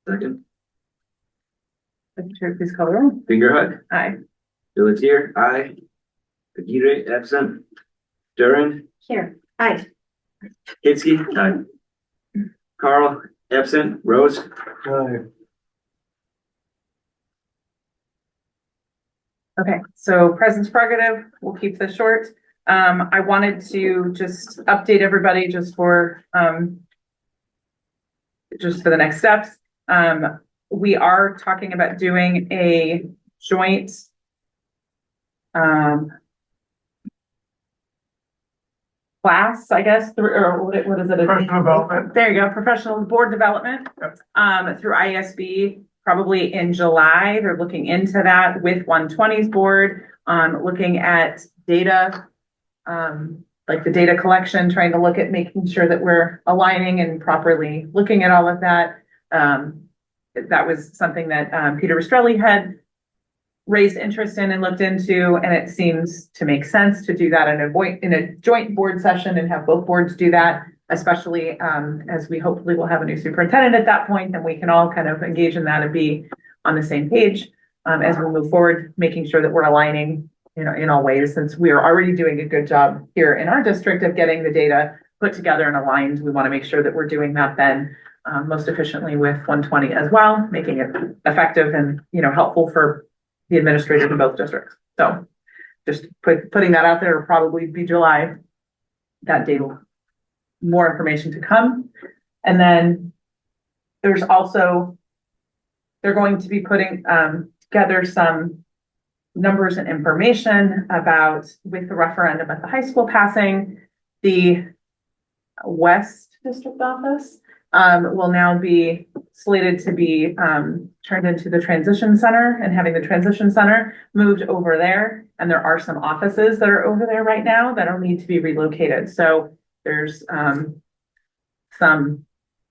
Second. Secretary, please call the roll. Fingerhut, Aye. Pelletier, aye. Aguirre, absent. Durin, Here. Aye. Hitzke, aye. Carl, absent. Rose, Aye. Okay, so presence prerogative, we'll keep this short. I wanted to just update everybody just for the next steps. We are talking about doing a joint class, I guess, through, or what is it? Professional development. There you go, professional board development, through ISB, probably in July. They're looking into that with 120's board, looking at data, like the data collection, trying to look at making sure that we're aligning and properly looking at all of that. That was something that Peter Rastrelli had raised interest in and looked into, and it seems to make sense to do that in a joint board session and have both boards do that, especially as we hopefully will have a new superintendent at that point, then we can all kind of engage in that and be on the same page as we move forward, making sure that we're aligning, you know, in all ways, since we are already doing a good job here in our district of getting the data put together and aligned. We want to make sure that we're doing that then most efficiently with 120 as well, making it effective and, you know, helpful for the administrators in both districts. So just putting that out there, will probably be July. That date will, more information to come. And then there's also, they're going to be putting together some numbers and information about, with the referendum at the high school passing, the West District office will now be slated to be turned into the transition center, and having the transition center moved over there. And there are some offices that are over there right now that'll need to be relocated. So there's some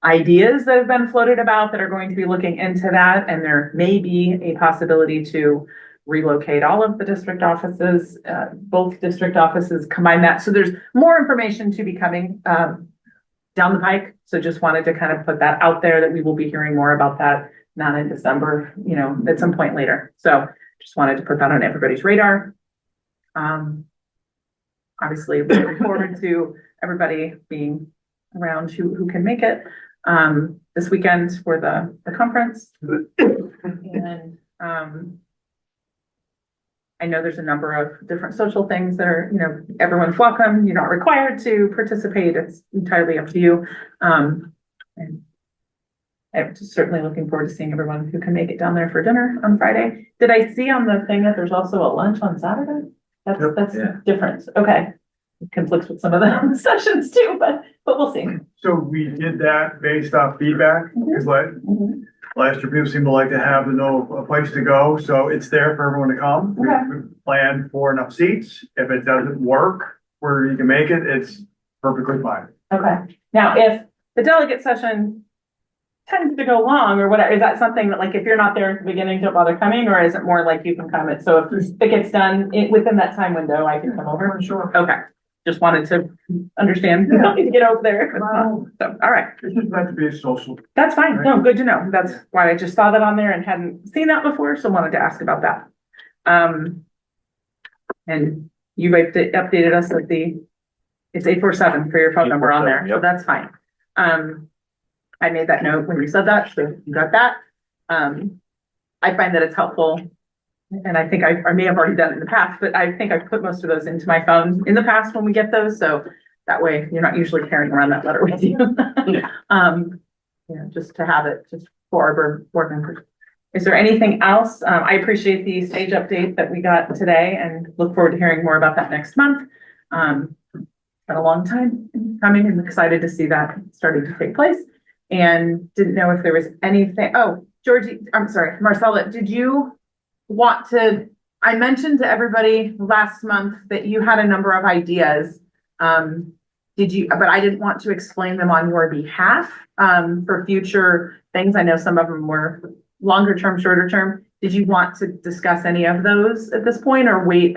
ideas that have been floated about that are going to be looking into that. And there may be a possibility to relocate all of the district offices, both district offices, combine that. So there's more information to be coming down the pike. So just wanted to kind of put that out there that we will be hearing more about that, not in December, you know, at some point later. So just wanted to put that on everybody's radar. Obviously looking forward to everybody being around who can make it this weekend for the conference. And I know there's a number of different social things that are, you know, everyone's welcome. You're not required to participate. It's entirely up to you. And I'm just certainly looking forward to seeing everyone who can make it down there for dinner on Friday. Did I see on the thing that there's also a lunch on Saturday? That's different. Okay. It conflicts with some of the sessions too, but we'll see. So we did that based off feedback, because last year people seem to like to have to know a place to go, so it's there for everyone to come. We plan for enough seats. If it doesn't work where you can make it, it's perfectly fine. Okay. Now, if the delegate session tends to go long or whatever, is that something that, like, if you're not there at the beginning, don't bother coming, or is it more like you can come it? So if it gets done within that time window, I can come over? Sure. Okay. Just wanted to understand. You don't need to get over there if it's not. So, all right. It's just meant to be a social. That's fine. No, good to know. That's why I just saw that on there and hadn't seen that before, so wanted to ask about that. And you've updated us that the It's 847 for your phone number on there, 847, so yep. that's fine. I made that note when you said that, so you got that. I find that it's helpful. And I think I may have already done it in the past, but I think I've put most of those into my phone in the past when we get those, so that way you're not usually carrying around that letter with you. Just to have it, just for our board members. Is there anything else? I appreciate the stage update that we got today and look forward to hearing more about that next month. Been a long time coming and excited to see that starting to take place. And didn't know if there was anything. Oh, Georgie, I'm sorry, Marcella, did you want to, I mentioned to everybody last month that you had a number of ideas. Did you, but I didn't want to explain them on your behalf, for future things. I know some of them were longer term, shorter term. Did you want to discuss any of those at this point or wait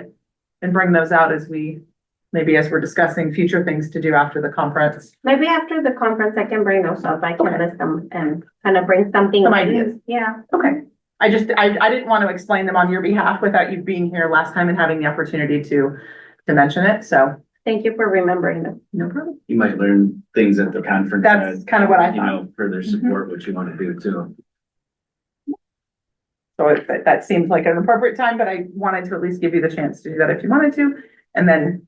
and bring those out as we're discussing future things to do after the conference? Maybe after the conference, I can bring those up. I can list them and kind of bring something. Some ideas. Yeah. Okay. I didn't want to explain them on your behalf without you being here last time and having the opportunity to mention it. So thank you for remembering them. no problem. You might learn things at the conference. That's kind of what I You thought. know, further support what you want to do too. So that seems like an appropriate time, but I wanted to at least give you the chance to do that if you wanted to. And then,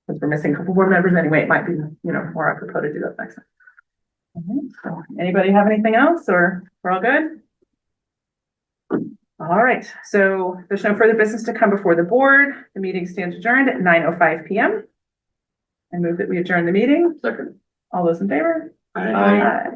since we're missing a couple board members anyway, it might be, more apropos to do that next time. So anybody have anything else or we're all good? All right, so there's no further business to come before the board. The meeting stands adjourned at 9:05 p.m. I move that we adjourn the meeting. Second. All those in favor? Aye. Aye.